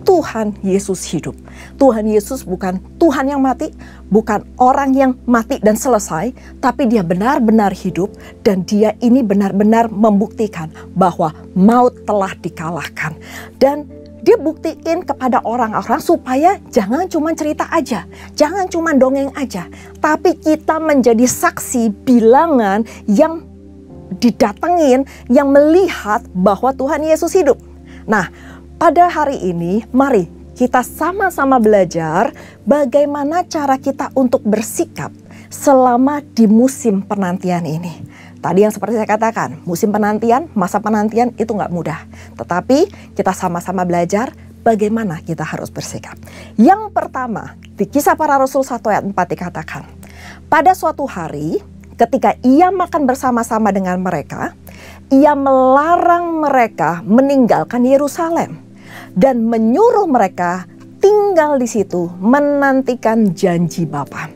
Tuhan Yesus hidup. Tuhan Yesus bukan Tuhan yang mati, bukan orang yang mati dan selesai, tapi dia benar-benar hidup dan dia ini benar-benar membuktikan bahwa maut telah dikalahkan. Dan dia buktiin kepada orang-orang supaya jangan cuma cerita aja, jangan cuma dongeng aja, tapi kita menjadi saksi bilangan yang didatengin, yang melihat bahwa Tuhan Yesus hidup. Nah, pada hari ini, mari kita sama-sama belajar bagaimana cara kita untuk bersikap selama di musim penantian ini. Tadi yang seperti saya katakan, musim penantian, masa penantian itu nggak mudah. Tetapi kita sama-sama belajar bagaimana kita harus bersikap. Yang pertama, di Kisah Para Rasul 1 ayat 4 dikatakan, pada suatu hari ketika ia makan bersama-sama dengan mereka, ia melarang mereka meninggalkan Yerusalem. Dan menyuruh mereka tinggal di situ menantikan janji Bapa.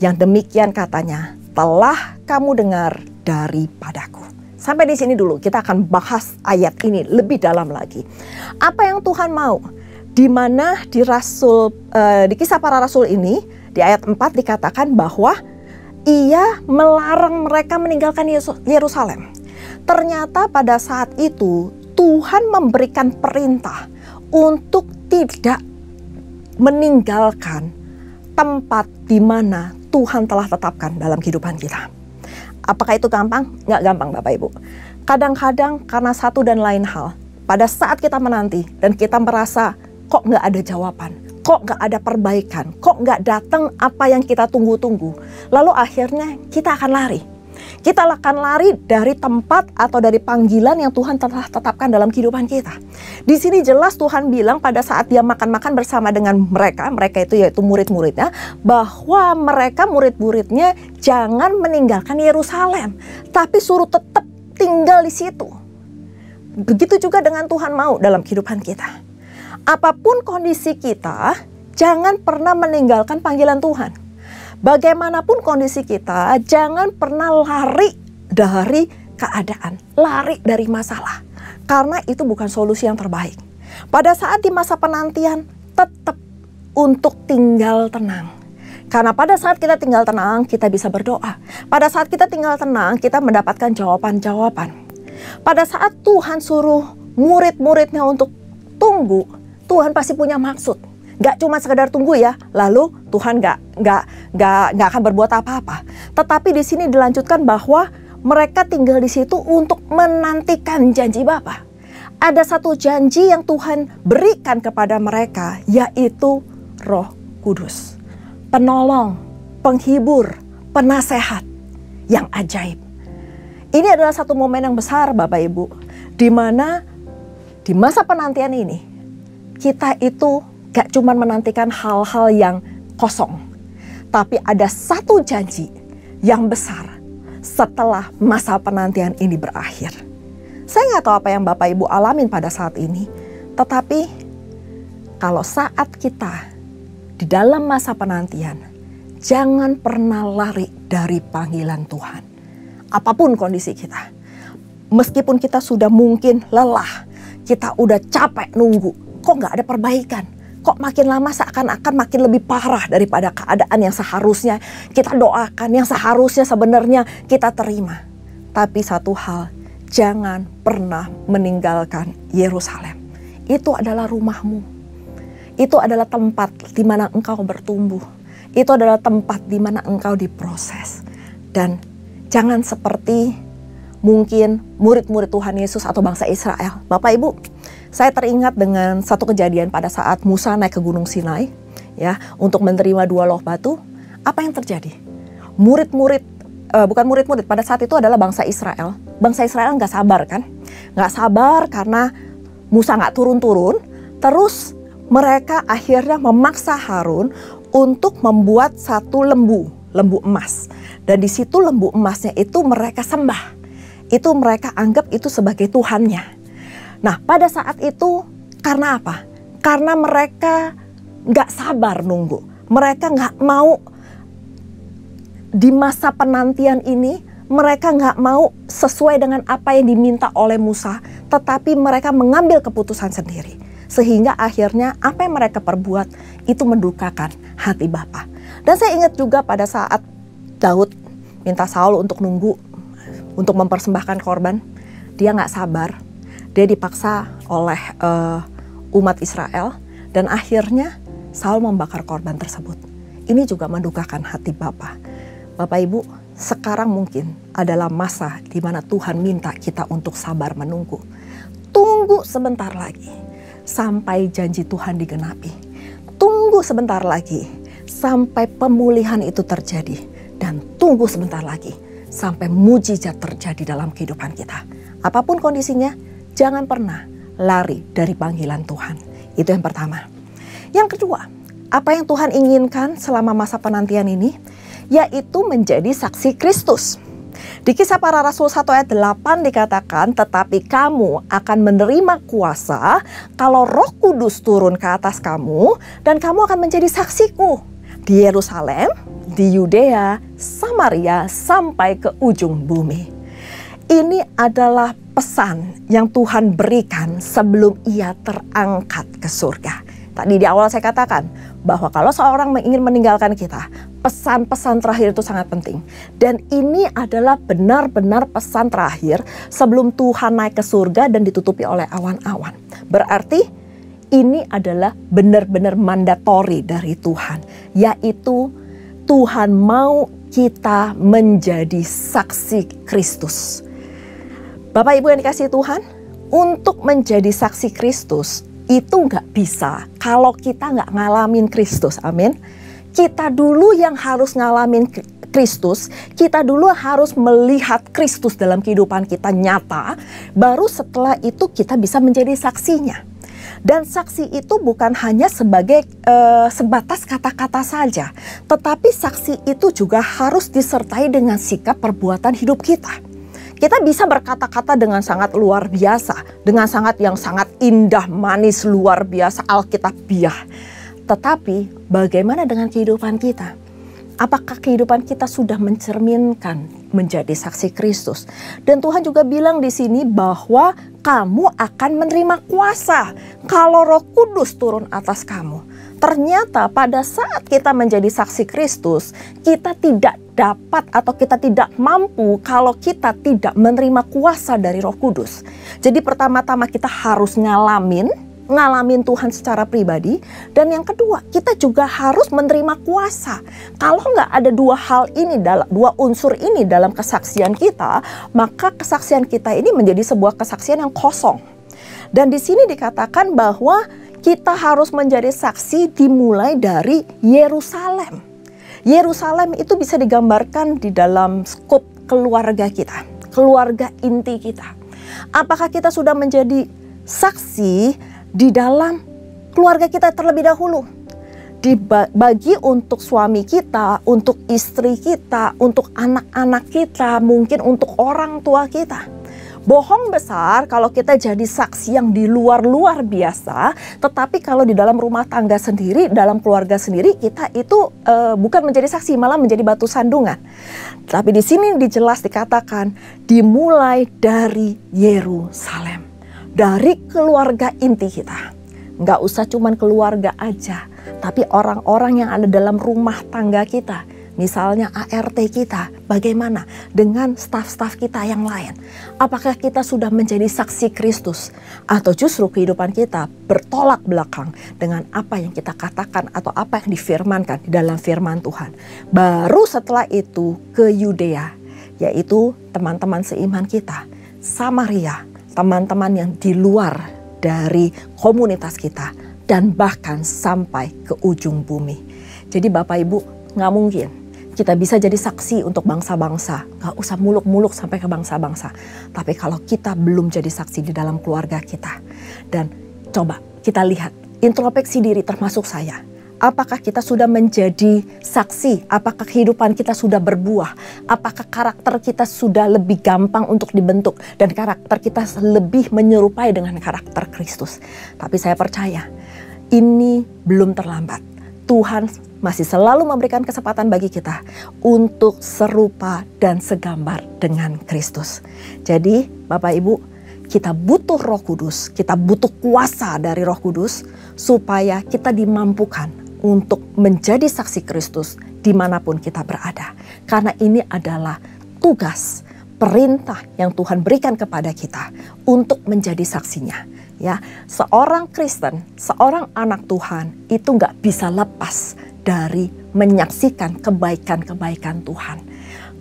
Yang demikian katanya, telah kamu dengar daripadaku. Sampai di sini dulu, kita akan bahas ayat ini lebih dalam lagi. Apa yang Tuhan mau? Di mana di Kisah Para Rasul ini, di ayat 4 dikatakan bahwa ia melarang mereka meninggalkan Yerusalem. Ternyata pada saat itu Tuhan memberikan perintah untuk tidak meninggalkan tempat di mana Tuhan telah tetapkan dalam kehidupan kita. Apakah itu gampang? Nggak gampang, Bapak Ibu. Kadang-kadang karena satu dan lain hal, pada saat kita menanti dan kita merasa kok nggak ada jawaban, kok nggak ada perbaikan, kok nggak datang apa yang kita tunggu-tunggu. Lalu akhirnya kita akan lari. Kita akan lari dari tempat atau dari panggilan yang Tuhan telah tetapkan dalam kehidupan kita. Di sini jelas Tuhan bilang pada saat dia makan-makan bersama dengan mereka itu yaitu murid-muridnya, bahwa mereka murid-muridnya jangan meninggalkan Yerusalem, tapi suruh tetap tinggal di situ. Begitu juga dengan Tuhan mau dalam kehidupan kita. Apapun kondisi kita, jangan pernah meninggalkan panggilan Tuhan. Bagaimanapun kondisi kita, jangan pernah lari dari keadaan, lari dari masalah. Karena itu bukan solusi yang terbaik. Pada saat di masa penantian, tetap untuk tinggal tenang. Karena pada saat kita tinggal tenang, kita bisa berdoa. Pada saat kita tinggal tenang, kita mendapatkan jawaban-jawaban. Pada saat Tuhan suruh murid-muridnya untuk tunggu, Tuhan pasti punya maksud. Gak cuma sekedar tunggu ya, lalu Tuhan gak akan berbuat apa-apa. Tetapi di sini dilanjutkan bahwa mereka tinggal di situ untuk menantikan janji Bapa. Ada satu janji yang Tuhan berikan kepada mereka, yaitu Roh Kudus. Penolong, penghibur, penasehat yang ajaib. Ini adalah satu momen yang besar Bapak Ibu, di mana di masa penantian ini kita itu gak cuma menantikan hal-hal yang kosong, tapi ada satu janji yang besar setelah masa penantian ini berakhir. Saya gak tahu apa yang Bapak Ibu alamin pada saat ini, tetapi kalau saat kita di dalam masa penantian, jangan pernah lari dari panggilan Tuhan. Apapun kondisi kita, meskipun kita sudah mungkin lelah, kita udah capek nunggu, kok gak ada perbaikan? Kok makin lama seakan-akan makin lebih parah daripada keadaan yang seharusnya kita doakan, yang seharusnya sebenarnya kita terima. Tapi satu hal, jangan pernah meninggalkan Yerusalem. Itu adalah rumahmu. Itu adalah tempat di mana engkau bertumbuh. Itu adalah tempat di mana engkau diproses. Dan jangan seperti mungkin murid-murid Tuhan Yesus atau bangsa Israel. Bapak Ibu, saya teringat dengan satu kejadian pada saat Musa naik ke Gunung Sinai, ya, untuk menerima 2 loh batu. Apa yang terjadi? Bukan murid-murid, pada saat itu adalah bangsa Israel. Bangsa Israel nggak sabar kan? Nggak sabar karena Musa nggak turun-turun. Terus mereka akhirnya memaksa Harun untuk membuat satu lembu emas. Dan di situ lembu emasnya itu mereka sembah. Itu mereka anggap itu sebagai Tuhannya. Nah, pada saat itu karena apa? Karena mereka gak sabar nunggu. Mereka gak mau di masa penantian ini, mereka gak mau sesuai dengan apa yang diminta oleh Musa. Tetapi mereka mengambil keputusan sendiri. Sehingga akhirnya apa yang mereka perbuat itu mendukakan hati Bapa. Dan saya ingat juga pada saat Daud minta Saul untuk nunggu, untuk mempersembahkan korban. Dia gak sabar. Dia dipaksa oleh umat Israel dan akhirnya Saul membakar korban tersebut. Ini juga mendukakan hati Bapa. Bapak Ibu, sekarang mungkin adalah masa di mana Tuhan minta kita untuk sabar menunggu. Tunggu sebentar lagi sampai janji Tuhan digenapi. Tunggu sebentar lagi sampai pemulihan itu terjadi. Dan tunggu sebentar lagi sampai mujizat terjadi dalam kehidupan kita. Apapun kondisinya, jangan pernah lari dari panggilan Tuhan. Itu yang pertama. Yang kedua, apa yang Tuhan inginkan selama masa penantian ini, yaitu menjadi saksi Kristus. Di Kisah Para Rasul 1 ayat 8 dikatakan, tetapi kamu akan menerima kuasa kalau Roh Kudus turun ke atas kamu, dan kamu akan menjadi saksiku di Yerusalem, di Yudea, Samaria, sampai ke ujung bumi. Ini adalah pesan yang Tuhan berikan sebelum ia terangkat ke surga. Tadi di awal saya katakan bahwa kalau seorang ingin meninggalkan kita, pesan-pesan terakhir itu sangat penting. Dan ini adalah benar-benar pesan terakhir sebelum Tuhan naik ke surga dan ditutupi oleh awan-awan. Berarti ini adalah benar-benar mandatori dari Tuhan, yaitu Tuhan mau kita menjadi saksi Kristus. Bapak Ibu yang dikasihi Tuhan, untuk menjadi saksi Kristus itu nggak bisa kalau kita nggak ngalamin Kristus, amin. Kita dulu yang harus ngalamin Kristus, kita dulu harus melihat Kristus dalam kehidupan kita nyata, baru setelah itu kita bisa menjadi saksinya. Dan saksi itu bukan hanya sebagai sebatas kata-kata saja, tetapi saksi itu juga harus disertai dengan sikap perbuatan hidup kita. Kita bisa berkata-kata dengan sangat luar biasa, dengan sangat indah, manis, luar biasa, alkitabiah. Tetapi bagaimana dengan kehidupan kita? Apakah kehidupan kita sudah mencerminkan menjadi saksi Kristus? Dan Tuhan juga bilang di sini bahwa kamu akan menerima kuasa kalau Roh Kudus turun atas kamu. Ternyata pada saat kita menjadi saksi Kristus, kita tidak dapat atau kita tidak mampu kalau kita tidak menerima kuasa dari Roh Kudus. Jadi pertama-tama kita harus ngalamin Tuhan secara pribadi, dan yang kedua kita juga harus menerima kuasa. Kalau nggak ada dua unsur ini dalam kesaksian kita, maka kesaksian kita ini menjadi sebuah kesaksian yang kosong. Dan di sini dikatakan bahwa kita harus menjadi saksi dimulai dari Yerusalem. Yerusalem itu bisa digambarkan di dalam skop keluarga kita, keluarga inti kita. Apakah kita sudah menjadi saksi di dalam keluarga kita terlebih dahulu? Dibagi untuk suami kita, untuk istri kita, untuk anak-anak kita, mungkin untuk orang tua kita. Bohong besar kalau kita jadi saksi yang di luar biasa, tetapi kalau di dalam rumah tangga sendiri, dalam keluarga sendiri, kita itu bukan menjadi saksi, malah menjadi batu sandungan. Tapi di sini dijelas dikatakan dimulai dari Yerusalem. Dari keluarga inti kita. Nggak usah cuman keluarga aja, tapi orang-orang yang ada dalam rumah tangga kita. Misalnya ART kita, bagaimana dengan staf-staf kita yang lain? Apakah kita sudah menjadi saksi Kristus? Atau justru kehidupan kita bertolak belakang dengan apa yang kita katakan atau apa yang difirmankan di dalam firman Tuhan? Baru setelah itu ke Yudea, yaitu teman-teman seiman kita, Samaria, teman-teman yang di luar dari komunitas kita, dan bahkan sampai ke ujung bumi. Jadi Bapak Ibu, gak mungkin kita bisa jadi saksi untuk bangsa-bangsa. Gak usah muluk-muluk sampai ke bangsa-bangsa. Tapi kalau kita belum jadi saksi di dalam keluarga kita. Dan coba kita lihat, introspeksi diri termasuk saya. Apakah kita sudah menjadi saksi? Apakah kehidupan kita sudah berbuah? Apakah karakter kita sudah lebih gampang untuk dibentuk? Dan karakter kita lebih menyerupai dengan karakter Kristus. Tapi saya percaya ini belum terlambat. Tuhan masih selalu memberikan kesempatan bagi kita untuk serupa dan segambar dengan Kristus. Jadi Bapak Ibu, kita butuh Roh Kudus, kita butuh kuasa dari Roh Kudus supaya kita dimampukan untuk menjadi saksi Kristus dimanapun kita berada. Karena ini adalah tugas, perintah yang Tuhan berikan kepada kita untuk menjadi saksinya. Ya, seorang Kristen, seorang anak Tuhan itu gak bisa lepas dari menyaksikan kebaikan-kebaikan Tuhan.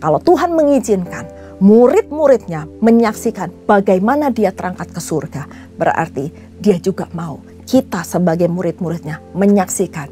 Kalau Tuhan mengizinkan murid-muridnya menyaksikan bagaimana dia terangkat ke surga, berarti dia juga mau kita sebagai murid-muridnya menyaksikan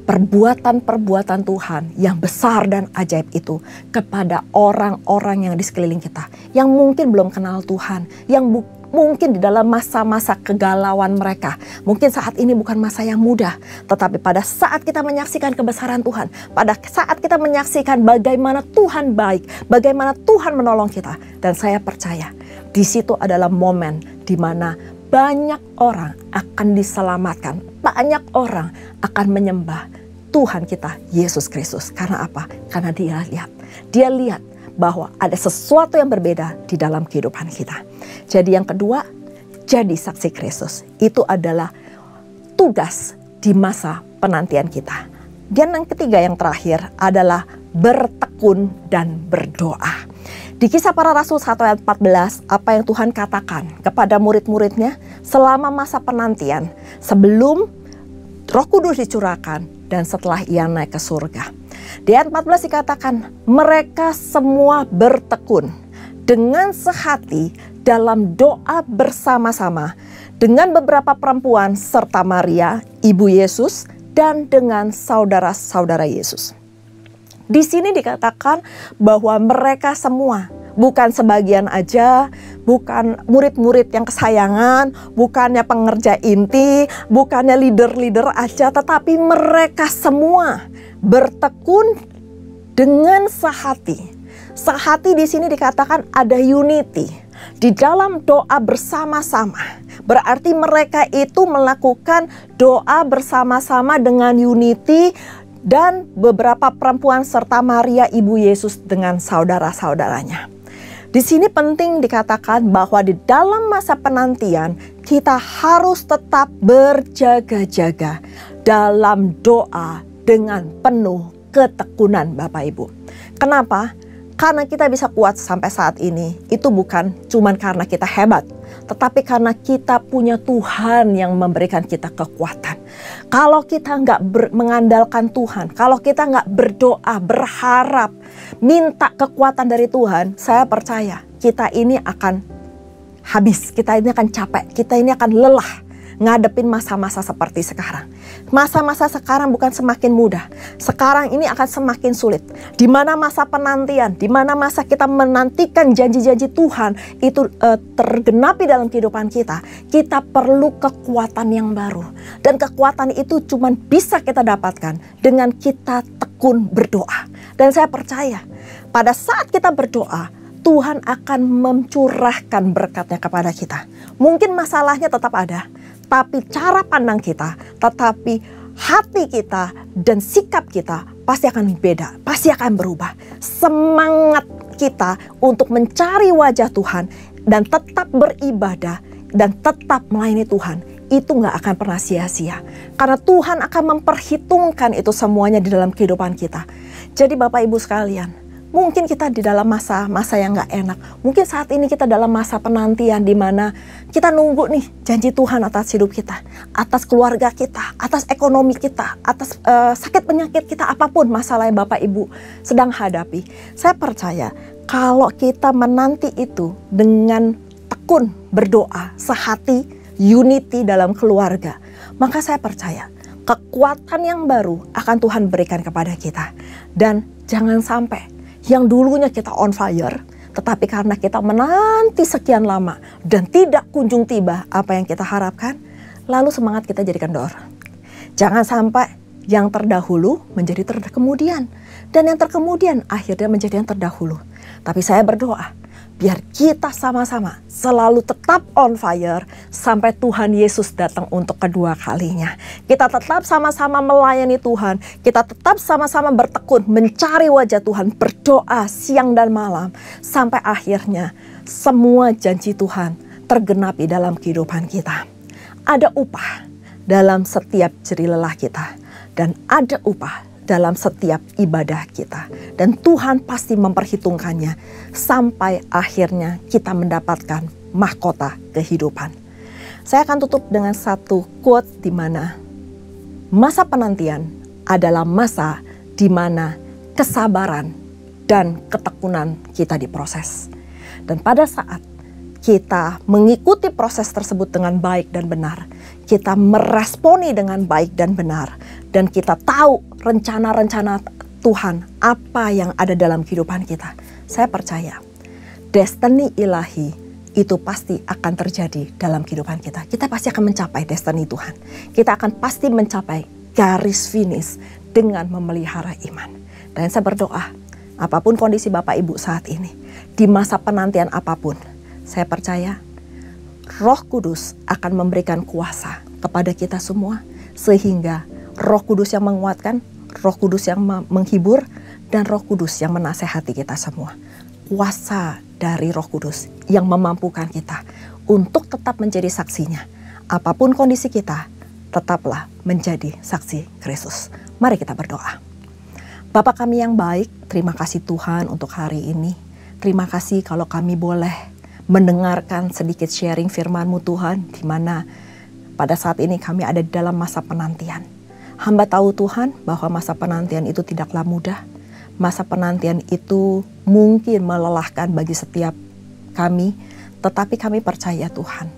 perbuatan-perbuatan Tuhan yang besar dan ajaib itu kepada orang-orang yang di sekeliling kita, yang mungkin belum kenal Tuhan, yang mungkin di dalam masa-masa kegalauan mereka. Mungkin saat ini bukan masa yang mudah, tetapi pada saat kita menyaksikan kebesaran Tuhan, pada saat kita menyaksikan bagaimana Tuhan baik, bagaimana Tuhan menolong kita, dan saya percaya di situ adalah momen di mana banyak orang akan diselamatkan, banyak orang akan menyembah Tuhan kita Yesus Kristus. Karena apa? Karena dia lihat bahwa ada sesuatu yang berbeda di dalam kehidupan kita. Jadi yang kedua, jadi saksi Kristus. Itu adalah tugas di masa penantian kita. Dan yang ketiga, yang terakhir adalah bertekun dan berdoa. Di Kisah Para Rasul 1 ayat 14, apa yang Tuhan katakan kepada murid-muridnya selama masa penantian, sebelum Roh Kudus dicurahkan dan setelah ia naik ke surga. Di ayat 14 dikatakan, mereka semua bertekun dengan sehati dalam doa bersama-sama dengan beberapa perempuan serta Maria, ibu Yesus, dan dengan saudara-saudara Yesus. Di sini dikatakan bahwa mereka semua, bukan sebagian aja, bukan murid-murid yang kesayangan, bukannya pengerja inti, bukannya leader-leader aja, tetapi mereka semua bertekun dengan sehati. Sehati di sini dikatakan ada unity. Di dalam doa bersama-sama. Berarti mereka itu melakukan doa bersama-sama dengan unity dan beberapa perempuan serta Maria ibu Yesus dengan saudara-saudaranya. Di sini penting dikatakan bahwa di dalam masa penantian kita harus tetap berjaga-jaga dalam doa dengan penuh ketekunan Bapak Ibu. Kenapa? Karena kita bisa kuat sampai saat ini, itu bukan cuman karena kita hebat, tetapi karena kita punya Tuhan yang memberikan kita kekuatan. Kalau kita nggak mengandalkan Tuhan, kalau kita nggak berdoa, berharap, minta kekuatan dari Tuhan, saya percaya kita ini akan habis, kita ini akan capek, kita ini akan lelah ngadepin masa-masa seperti sekarang. Masa-masa sekarang bukan semakin mudah. Sekarang ini akan semakin sulit. Di mana masa penantian, di mana masa kita menantikan janji-janji Tuhan itu tergenapi dalam kehidupan kita. Kita perlu kekuatan yang baru. Dan kekuatan itu cuma bisa kita dapatkan dengan kita tekun berdoa. Dan saya percaya pada saat kita berdoa, Tuhan akan mencurahkan berkatnya kepada kita. Mungkin masalahnya tetap ada, tapi cara pandang kita, tetapi hati kita dan sikap kita pasti akan beda, pasti akan berubah. Semangat kita untuk mencari wajah Tuhan dan tetap beribadah dan tetap melayani Tuhan, itu gak akan pernah sia-sia. Karena Tuhan akan memperhitungkan itu semuanya di dalam kehidupan kita. Jadi Bapak Ibu sekalian, mungkin kita di dalam masa yang gak enak. Mungkin saat ini kita dalam masa penantian di mana kita nunggu nih janji Tuhan atas hidup kita, atas keluarga kita, atas ekonomi kita, atas sakit penyakit kita, apapun masalah yang Bapak Ibu sedang hadapi. Saya percaya kalau kita menanti itu dengan tekun berdoa, sehati, unity dalam keluarga, maka saya percaya kekuatan yang baru akan Tuhan berikan kepada kita. Dan jangan sampai yang dulunya kita on fire, tetapi karena kita menanti sekian lama dan tidak kunjung tiba apa yang kita harapkan, lalu semangat kita jadi kendor. Jangan sampai yang terdahulu menjadi terkemudian, dan yang terkemudian akhirnya menjadi yang terdahulu. Tapi saya berdoa, biar kita sama-sama selalu tetap on fire sampai Tuhan Yesus datang untuk kedua kalinya. Kita tetap sama-sama melayani Tuhan. Kita tetap sama-sama bertekun mencari wajah Tuhan, berdoa siang dan malam. Sampai akhirnya semua janji Tuhan tergenapi dalam kehidupan kita. Ada upah dalam setiap jerih lelah kita. Dan ada upah dalam setiap ibadah kita. Dan Tuhan pasti memperhitungkannya sampai akhirnya kita mendapatkan mahkota kehidupan. Saya akan tutup dengan satu quote di mana masa penantian adalah masa di mana kesabaran dan ketekunan kita diproses. Dan pada saat kita mengikuti proses tersebut dengan baik dan benar, kita meresponi dengan baik dan benar, dan kita tahu rencana-rencana Tuhan apa yang ada dalam kehidupan kita. Saya percaya destiny ilahi itu pasti akan terjadi dalam kehidupan kita. Kita pasti akan mencapai destiny Tuhan. Kita akan pasti mencapai garis finish dengan memelihara iman. Dan saya berdoa, apapun kondisi Bapak Ibu saat ini, di masa penantian apapun, saya percaya Roh Kudus akan memberikan kuasa kepada kita semua, sehingga Roh Kudus yang menguatkan, Roh Kudus yang menghibur, dan Roh Kudus yang menasehati kita semua. Kuasa dari Roh Kudus yang memampukan kita untuk tetap menjadi saksinya. Apapun kondisi kita, tetaplah menjadi saksi Kristus. Mari kita berdoa. Bapa kami yang baik, terima kasih Tuhan untuk hari ini. Terima kasih kalau kami boleh mendengarkan sedikit sharing firman-Mu Tuhan, di mana pada saat ini kami ada di dalam masa penantian. Hamba tahu Tuhan bahwa masa penantian itu tidaklah mudah. Masa penantian itu mungkin melelahkan bagi setiap kami, tetapi kami percaya Tuhan,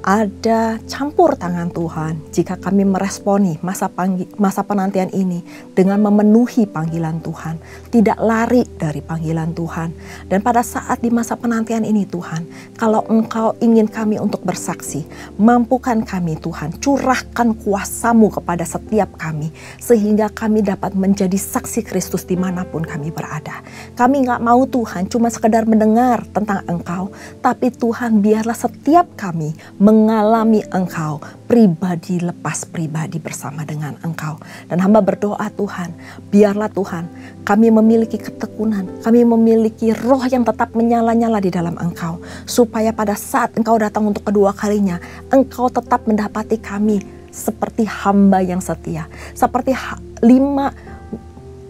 ada campur tangan Tuhan jika kami meresponi masa penantian ini dengan memenuhi panggilan Tuhan, tidak lari dari panggilan Tuhan. Dan pada saat di masa penantian ini Tuhan, kalau Engkau ingin kami untuk bersaksi, mampukan kami Tuhan, curahkan kuasa-Mu kepada setiap kami, sehingga kami dapat menjadi saksi Kristus dimanapun kami berada. Kami gak mau Tuhan cuma sekedar mendengar tentang Engkau, tapi Tuhan biarlah setiap kami mengalami Engkau pribadi lepas pribadi bersama dengan Engkau. Dan hamba berdoa Tuhan, biarlah Tuhan kami memiliki ketekunan, kami memiliki roh yang tetap menyala-nyala di dalam Engkau, supaya pada saat Engkau datang untuk kedua kalinya, Engkau tetap mendapati kami seperti hamba yang setia, seperti 5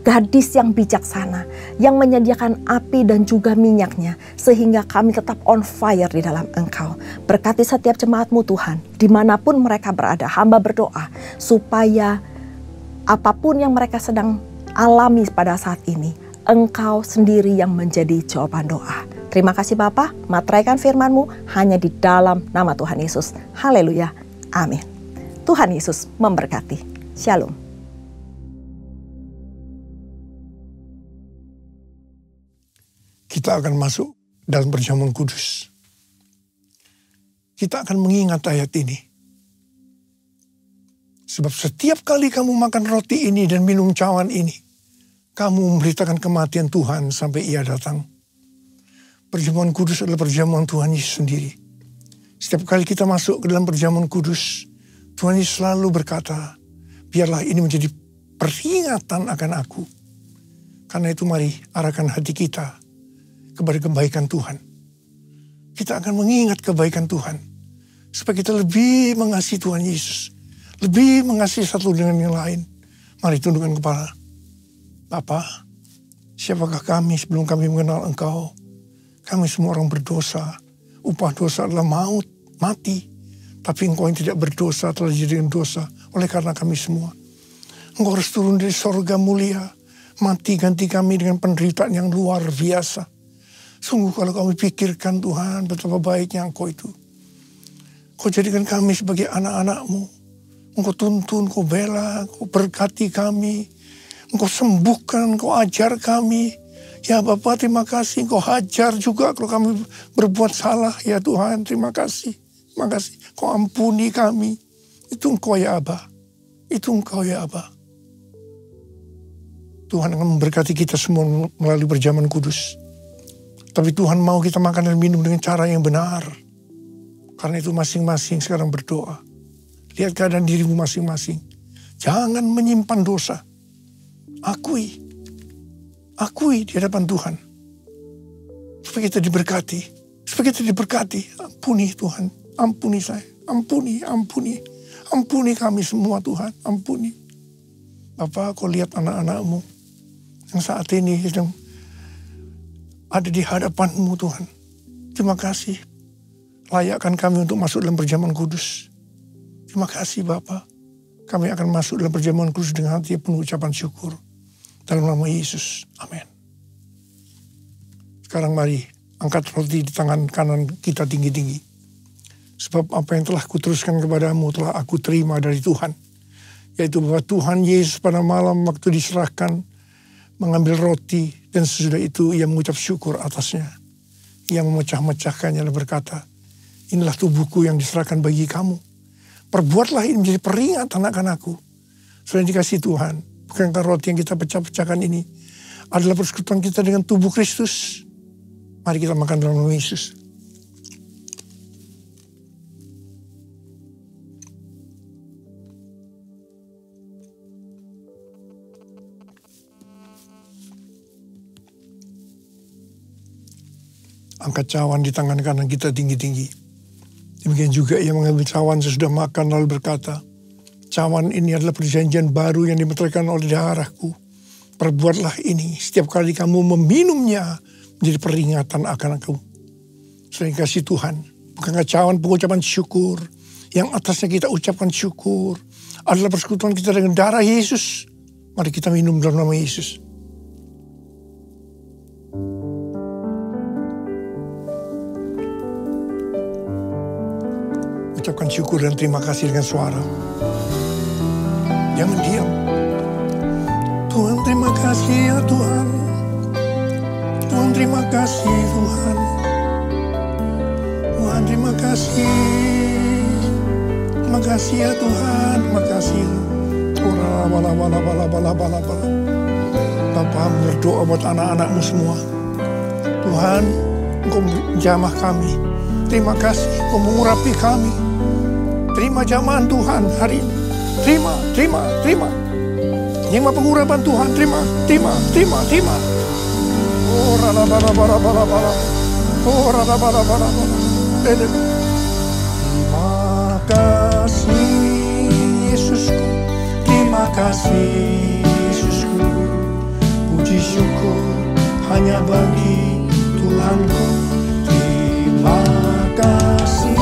gadis yang bijaksana, yang menyediakan api dan juga minyaknya, sehingga kami tetap on fire di dalam Engkau. Berkati setiap jemaat-Mu Tuhan, dimanapun mereka berada, hamba berdoa, supaya apapun yang mereka sedang alami pada saat ini, Engkau sendiri yang menjadi jawaban doa. Terima kasih Bapa, materaikan firman-Mu hanya di dalam nama Tuhan Yesus. Haleluya, amin. Tuhan Yesus memberkati. Shalom. Kita akan masuk dalam perjamuan kudus. Kita akan mengingat ayat ini. Sebab setiap kali kamu makan roti ini dan minum cawan ini, kamu memberitakan kematian Tuhan sampai Ia datang. Perjamuan kudus adalah perjamuan Tuhan Yesus sendiri. Setiap kali kita masuk ke dalam perjamuan kudus, Tuhan Yesus selalu berkata, biarlah ini menjadi peringatan akan aku. Karena itu mari arahkan hati kita kepada kebaikan Tuhan. Kita akan mengingat kebaikan Tuhan, supaya kita lebih mengasihi Tuhan Yesus, lebih mengasihi satu dengan yang lain. Mari tundukkan kepala. Bapa, siapakah kami sebelum kami mengenal Engkau? Kami semua orang berdosa. Upah dosa adalah maut, mati. Tapi Engkau yang tidak berdosa telah dijadikan dosa oleh karena kami semua. Engkau harus turun dari sorga mulia, mati ganti kami dengan penderitaan yang luar biasa. Sungguh kalau kami pikirkan Tuhan betapa baiknya Engkau itu. Kau jadikan kami sebagai anak-anak-Mu. Engkau tuntun, Kau bela, Kau berkati kami. Engkau sembuhkan, Kau ajar kami. Ya Bapa, terima kasih. Engkau hajar juga kalau kami berbuat salah. Ya Tuhan, terima kasih. Terima kasih. Kau ampuni kami. Itu Engkau ya Aba. Itu Engkau ya Aba. Tuhan akan memberkati kita semua melalui perjamuan kudus. Tapi Tuhan mau kita makan dan minum dengan cara yang benar. Karena itu masing-masing sekarang berdoa. Lihat keadaan dirimu masing-masing. Jangan menyimpan dosa. Akui. Akui di hadapan Tuhan. Supaya kita diberkati. Supaya kita diberkati. Ampuni Tuhan. Ampuni saya. Ampuni, ampuni. Ampuni kami semua Tuhan. Ampuni. Bapa, Kau lihat anak-anak-Mu yang saat ini sedang ada di hadapan-Mu Tuhan. Terima kasih. Layakkan kami untuk masuk dalam perjamuan kudus. Terima kasih Bapa. Kami akan masuk dalam perjamuan kudus dengan hati penuh ucapan syukur. Dalam nama Yesus. Amin. Sekarang mari angkat roti di tangan kanan kita tinggi-tinggi. Sebab apa yang telah kuteruskan kepadamu telah aku terima dari Tuhan. Yaitu bahwa Tuhan Yesus pada malam waktu diserahkan mengambil roti dan sesudah itu ia mengucap syukur atasnya. Ia memecah-mecahkannya dan berkata, inilah tubuhku yang diserahkan bagi kamu. Perbuatlah ini menjadi peringatan akan aku. Sudah dikasih Tuhan. Bukankah roti yang kita pecah-pecahkan ini adalah persekutuan kita dengan tubuh Kristus? Mari kita makan dalam nama Yesus. Angkat cawan di tangan kanan kita tinggi-tinggi. Demikian juga ia mengambil cawan sesudah makan lalu berkata, cawan ini adalah perjanjian baru yang dimeteraikan oleh darahku. Perbuatlah ini setiap kali kamu meminumnya menjadi peringatan akan aku. Sering kasih Tuhan. Bukankah cawan pengucapan syukur yang atasnya kita ucapkan syukur adalah persekutuan kita dengan darah Yesus. Mari kita minum dalam nama Yesus. ucapkan syukur dan terima kasih dengan suara. Jangan diam. Tuhan terima kasih ya Tuhan. Tuhan terima kasih Tuhan. Tuhan terima kasih. Terima kasih ya Tuhan. Terima kasih. Bapa berdoa buat anak-anakmu semua. Tuhan, Engkau jamah kami. Terima kasih, Engkau mengurapi kami. Terima jamahan Tuhan hari ini. Terima. Terima pengurapan Tuhan. Terima. Oh, terima kasih Yesusku. Terima kasih Yesusku. Puji syukur hanya bagi Tuhanku. Terima kasih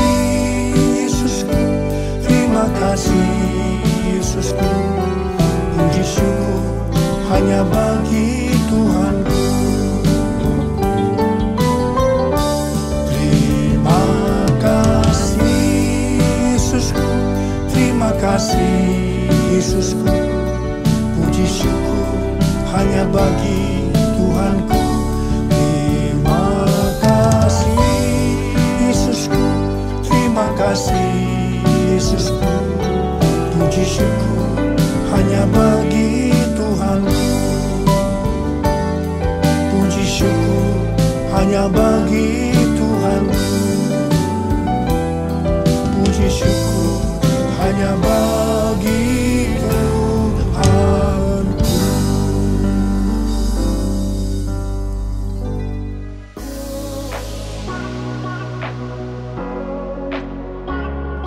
Yesusku. Terima kasih Yesusku. Puji syukur hanya bagi Tuhanku. Terima kasih Yesusku. Terima kasih Yesusku. Puji syukur hanya bagi Tuhanku. Terima kasih Yesusku. Terima kasih Yesusku. Puji syukur hanya bagi Tuhanku. Puji syukur hanya bagi Tuhanku. Puji syukur hanya bagi Tuhanku.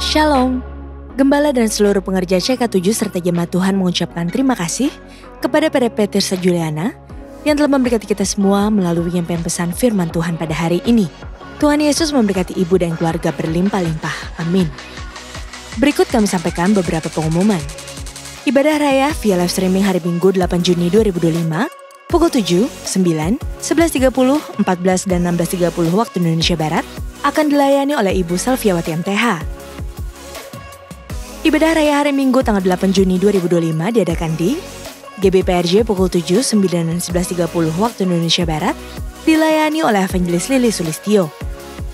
Shalom. Gembala dan seluruh pengerja CK7 serta jemaat Tuhan mengucapkan terima kasih kepada PDP Tirsa Juliana yang telah memberkati kita semua melalui penyampaian pesan firman Tuhan pada hari ini. Tuhan Yesus memberkati ibu dan keluarga berlimpah-limpah. Amin. Berikut kami sampaikan beberapa pengumuman. Ibadah raya via live streaming hari Minggu 8 Juni 2025 pukul 7, 9, 11.30, 14 dan 16.30 waktu Indonesia Barat akan dilayani oleh Ibu Selviawati MTH. Ibadah raya hari Minggu tanggal 8 Juni 2025 diadakan di GBPRJ pukul 7, 9 dan 11.30 waktu Indonesia Barat dilayani oleh Evangelis Lili Sulistyo.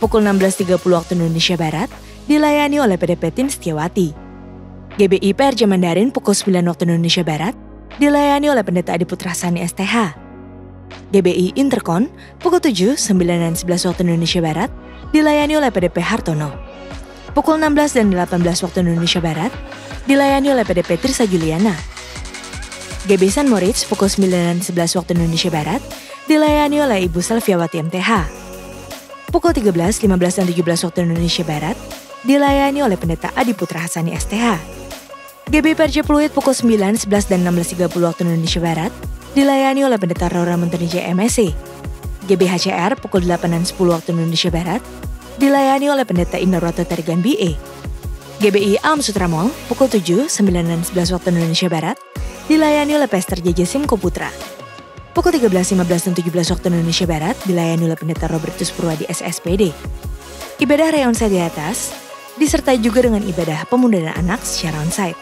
Pukul 16.30 waktu Indonesia Barat dilayani oleh PDP Tin Setiawati. GBI PRJ Mandarin pukul 9 waktu Indonesia Barat dilayani oleh Pendeta Adi Putrasani STH. GBI Interkon pukul 7, 9 dan 11 waktu Indonesia Barat dilayani oleh PDP Hartono. Pukul 16 dan 18 waktu Indonesia Barat dilayani oleh PDP Tirsa Juliana. GB San Moritz pukul 9 dan 11 waktu Indonesia Barat dilayani oleh Ibu Selviawati MTH. Pukul 13, 15 dan 17 waktu Indonesia Barat dilayani oleh Pendeta Adi Putra Hasani STH. GB PRJ Pluit pukul 9, 11 dan 16.30 waktu Indonesia Barat dilayani oleh Pendeta Rora Menteri JMSC. GB HCR pukul 8 dan 10 waktu Indonesia Barat dilayani oleh Pendeta Indarwato Tarigan BE. GBI Alm Sutramol pukul 7, 9 dan 11 waktu Indonesia Barat dilayani oleh Pastor JJ Simko Putra. Pukul 13, 15 dan 17 waktu Indonesia Barat dilayani oleh Pendeta Robertus Purwadi SSPD. Ibadah raya onsite di atas disertai juga dengan ibadah pemudaan anak secara onsite.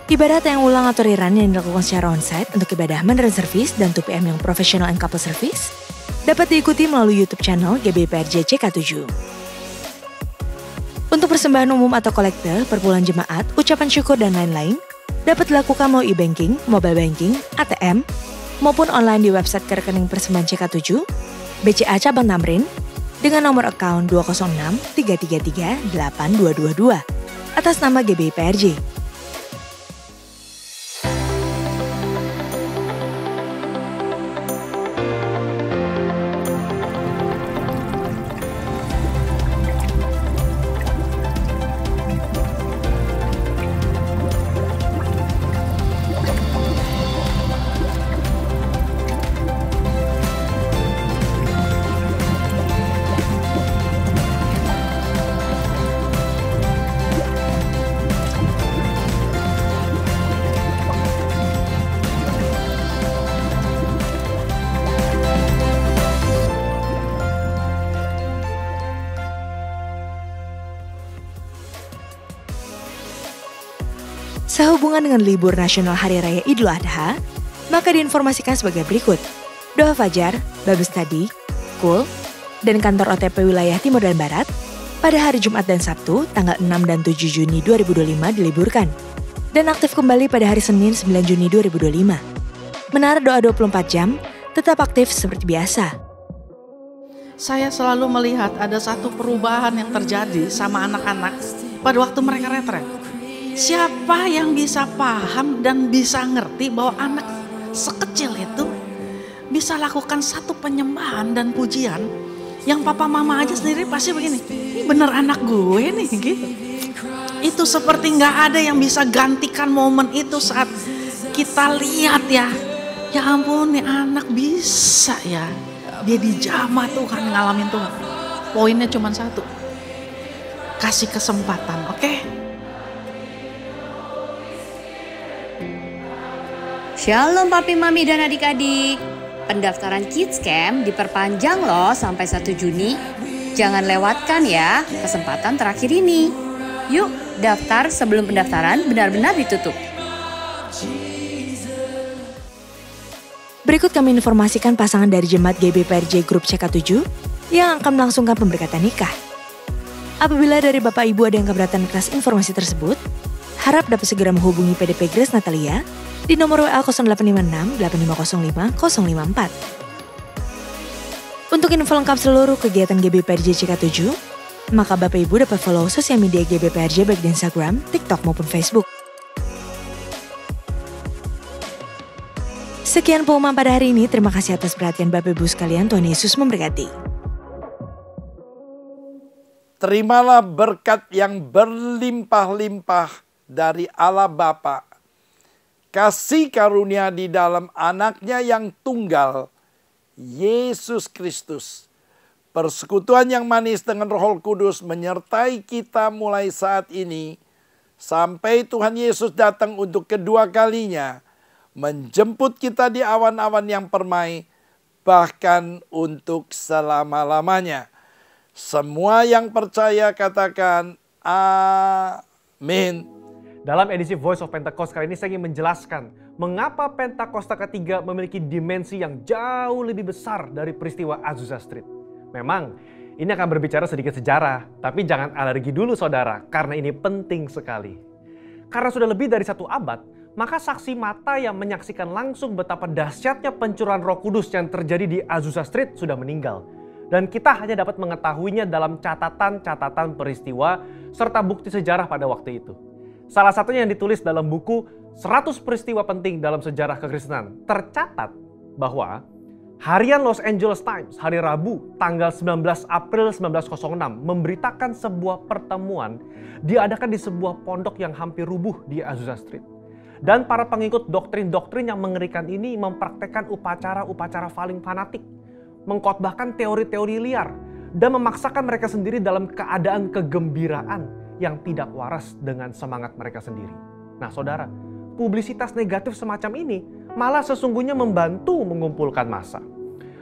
Ibadah tayang ulang atau rerun yang dilakukan secara onsite untuk ibadah Mandarin Service dan 2PM yang Professional and Couple Service dapat diikuti melalui YouTube channel GBPRJ CK7. Untuk persembahan umum atau kolekte, perpuluhan jemaat, ucapan syukur dan lain-lain dapat dilakukan melalui e-banking, mobile banking, ATM, maupun online di website rekening persembahan CK7, BCA Cabang Tamrin, dengan nomor account 206 333 8222 atas nama GBPRJ. Sehubungan dengan libur nasional Hari Raya Idul Adha, maka diinformasikan sebagai berikut. Doa Fajar, Bible Study, KUL, dan kantor OTP wilayah Timur dan Barat pada hari Jumat dan Sabtu tanggal 6 dan 7 Juni 2025 diliburkan dan aktif kembali pada hari Senin 9 Juni 2025. Menara doa 24 jam tetap aktif seperti biasa. Saya selalu melihat ada satu perubahan yang terjadi sama anak-anak pada waktu mereka retret. Siapa yang bisa paham dan bisa ngerti bahwa anak sekecil itu bisa lakukan satu penyembahan dan pujian yang papa mama aja sendiri pasti begini, ini bener anak gue nih gitu. Itu seperti gak ada yang bisa gantikan momen itu saat kita lihat ya ampun nih anak bisa ya. Dia dijamah Tuhan, ngalamin Tuhan. Poinnya cuma satu, kasih kesempatan, oke? Shalom papi, mami, dan adik-adik. Pendaftaran Kids Camp diperpanjang loh sampai 1 Juni. Jangan lewatkan ya kesempatan terakhir ini. Yuk daftar sebelum pendaftaran benar-benar ditutup. Berikut kami informasikan pasangan dari Jemaat GBPRJ Grup CK7 yang akan melangsungkan pemberkatan nikah. Apabila dari Bapak Ibu ada yang keberatan atas informasi tersebut, harap dapat segera menghubungi PDP Grace Natalia di nomor WA 0856 8505 054. Untuk info lengkap seluruh kegiatan GBPRJ CK7, maka Bapak Ibu dapat follow sosial media GBPRJ baik di Instagram, TikTok maupun Facebook. Sekian pengumuman pada hari ini, terima kasih atas perhatian Bapak Ibu sekalian, Tuhan Yesus memberkati. Terimalah berkat yang berlimpah-limpah dari Allah Bapa, kasih karunia di dalam anaknya yang tunggal, Yesus Kristus. Persekutuan yang manis dengan Roh Kudus menyertai kita mulai saat ini, sampai Tuhan Yesus datang untuk kedua kalinya, menjemput kita di awan-awan yang permai, bahkan untuk selama-lamanya. Semua yang percaya katakan amin. Dalam edisi Voice of Pentecost kali ini saya ingin menjelaskan mengapa Pentakosta ketiga memiliki dimensi yang jauh lebih besar dari peristiwa Azusa Street. Memang ini akan berbicara sedikit sejarah, tapi jangan alergi dulu saudara, karena ini penting sekali. Karena sudah lebih dari 1 abad, maka saksi mata yang menyaksikan langsung betapa dahsyatnya pencurahan Roh Kudus yang terjadi di Azusa Street sudah meninggal. Dan kita hanya dapat mengetahuinya dalam catatan-catatan peristiwa serta bukti sejarah pada waktu itu. Salah satunya yang ditulis dalam buku 100 peristiwa penting dalam sejarah kekristenan. Tercatat bahwa harian Los Angeles Times hari Rabu tanggal 19 April 1906 memberitakan sebuah pertemuan diadakan di sebuah pondok yang hampir rubuh di Azusa Street. Dan para pengikut doktrin-doktrin yang mengerikan ini mempraktekkan upacara-upacara paling fanatik, mengkhotbahkan teori-teori liar, dan memaksakan mereka sendiri dalam keadaan kegembiraan yang tidak waras dengan semangat mereka sendiri. Nah saudara, publisitas negatif semacam ini malah sesungguhnya membantu mengumpulkan massa.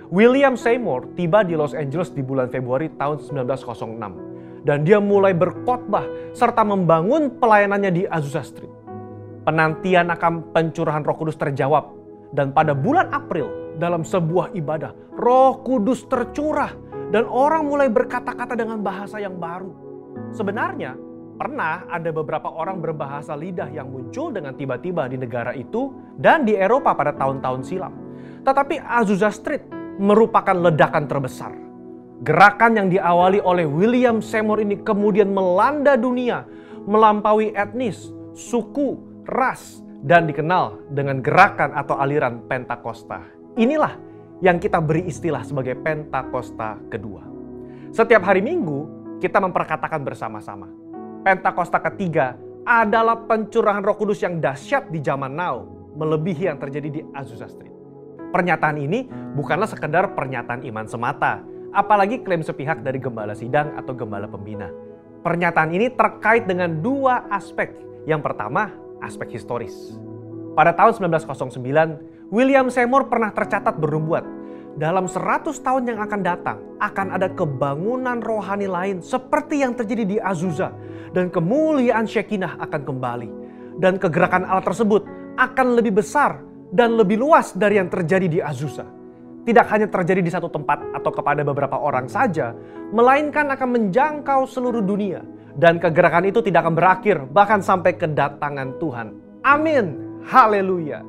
William Seymour tiba di Los Angeles di bulan Februari tahun 1906. Dan dia mulai berkhotbah serta membangun pelayanannya di Azusa Street. Penantian akan pencurahan Roh Kudus terjawab. Dan pada bulan April dalam sebuah ibadah, Roh Kudus tercurah. Dan orang mulai berkata-kata dengan bahasa yang baru. Sebenarnya pernah ada beberapa orang berbahasa lidah yang muncul dengan tiba-tiba di negara itu dan di Eropa pada tahun-tahun silam. Tetapi Azusa Street merupakan ledakan terbesar. Gerakan yang diawali oleh William Seymour ini kemudian melanda dunia, melampaui etnis, suku, ras, dan dikenal dengan gerakan atau aliran Pentakosta. Inilah yang kita beri istilah sebagai Pentakosta kedua. Setiap hari Minggu, kita memperkatakan bersama-sama, Pentakosta ketiga adalah pencurahan Roh Kudus yang dahsyat di zaman now, melebihi yang terjadi di Azusa Street. Pernyataan ini bukanlah sekedar pernyataan iman semata, apalagi klaim sepihak dari gembala sidang atau gembala pembina. Pernyataan ini terkait dengan 2 aspek. Yang pertama, aspek historis. Pada tahun 1909, William Seymour pernah tercatat bernubuat, dalam 100 tahun yang akan datang, akan ada kebangunan rohani lain seperti yang terjadi di Azusa. Dan kemuliaan Shekinah akan kembali. dan kegerakan Allah tersebut akan lebih besar dan lebih luas dari yang terjadi di Azusa. Tidak hanya terjadi di satu tempat atau kepada beberapa orang saja, melainkan akan menjangkau seluruh dunia. Dan kegerakan itu tidak akan berakhir, bahkan sampai kedatangan Tuhan. Amin. Haleluya.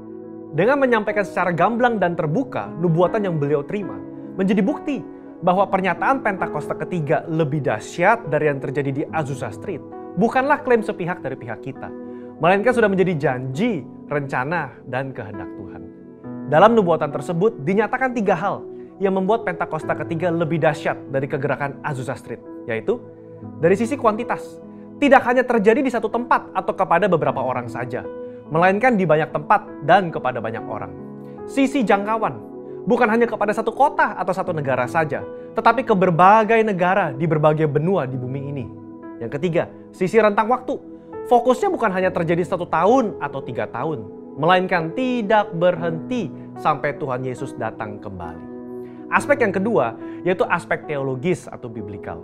Dengan menyampaikan secara gamblang dan terbuka nubuatan yang beliau terima, menjadi bukti bahwa pernyataan Pentakosta ketiga lebih dahsyat dari yang terjadi di Azusa Street bukanlah klaim sepihak dari pihak kita, melainkan sudah menjadi janji, rencana, dan kehendak Tuhan. Dalam nubuatan tersebut dinyatakan 3 hal yang membuat Pentakosta ketiga lebih dahsyat dari kegerakan Azusa Street, yaitu dari sisi kuantitas, tidak hanya terjadi di satu tempat atau kepada beberapa orang saja, melainkan di banyak tempat dan kepada banyak orang. Sisi jangkauan, bukan hanya kepada satu kota atau satu negara saja, tetapi ke berbagai negara di berbagai benua di bumi ini. Yang ketiga, sisi rentang waktu. Fokusnya bukan hanya terjadi 1 tahun atau 3 tahun, melainkan tidak berhenti sampai Tuhan Yesus datang kembali. Aspek yang kedua yaitu aspek teologis atau biblikal.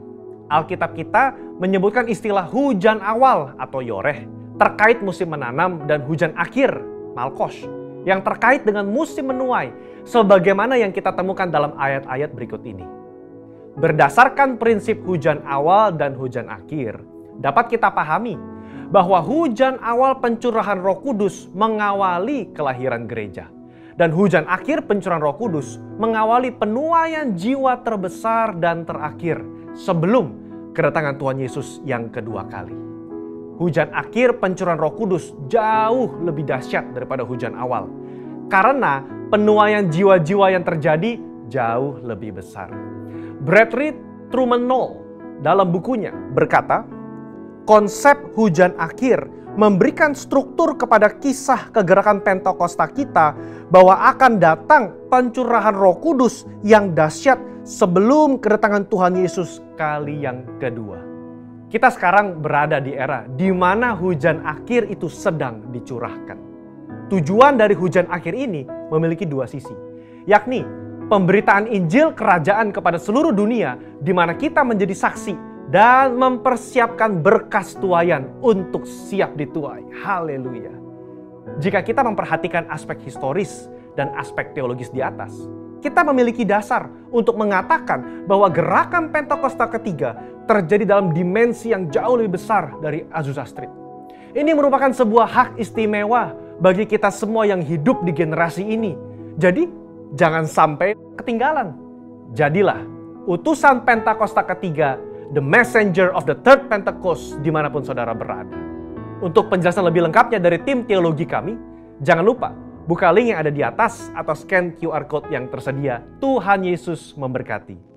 Alkitab kita menyebutkan istilah hujan awal atau yoreh terkait musim menanam dan hujan akhir, malkos, yang terkait dengan musim menuai, sebagaimana yang kita temukan dalam ayat-ayat berikut ini. Berdasarkan prinsip hujan awal dan hujan akhir, dapat kita pahami bahwa hujan awal pencurahan Roh Kudus mengawali kelahiran gereja. Dan hujan akhir pencurahan Roh Kudus mengawali penuaian jiwa terbesar dan terakhir sebelum kedatangan Tuhan Yesus yang kedua kali. Hujan akhir pencurahan Roh Kudus jauh lebih dahsyat daripada hujan awal. Karena penuaian jiwa-jiwa yang terjadi jauh lebih besar. Bradley Truman Knoll dalam bukunya berkata, konsep hujan akhir memberikan struktur kepada kisah kegerakan Pentakosta kita bahwa akan datang pencurahan Roh Kudus yang dahsyat sebelum kedatangan Tuhan Yesus kali yang kedua. Kita sekarang berada di era di mana hujan akhir itu sedang dicurahkan. Tujuan dari hujan akhir ini memiliki 2 sisi, yakni pemberitaan Injil Kerajaan kepada seluruh dunia di mana kita menjadi saksi dan mempersiapkan berkas tuaian untuk siap dituai. Haleluya. Jika kita memperhatikan aspek historis dan aspek teologis di atas, kita memiliki dasar untuk mengatakan bahwa gerakan Pentakosta ketiga terjadi dalam dimensi yang jauh lebih besar dari Azusa Street. Ini merupakan sebuah hak istimewa bagi kita semua yang hidup di generasi ini. Jadi, jangan sampai ketinggalan. Jadilah utusan Pentakosta ketiga, the messenger of the third Pentecost, dimanapun saudara berada. Untuk penjelasan lebih lengkapnya dari tim teologi kami, jangan lupa buka link yang ada di atas atau scan QR Code yang tersedia. Tuhan Yesus memberkati.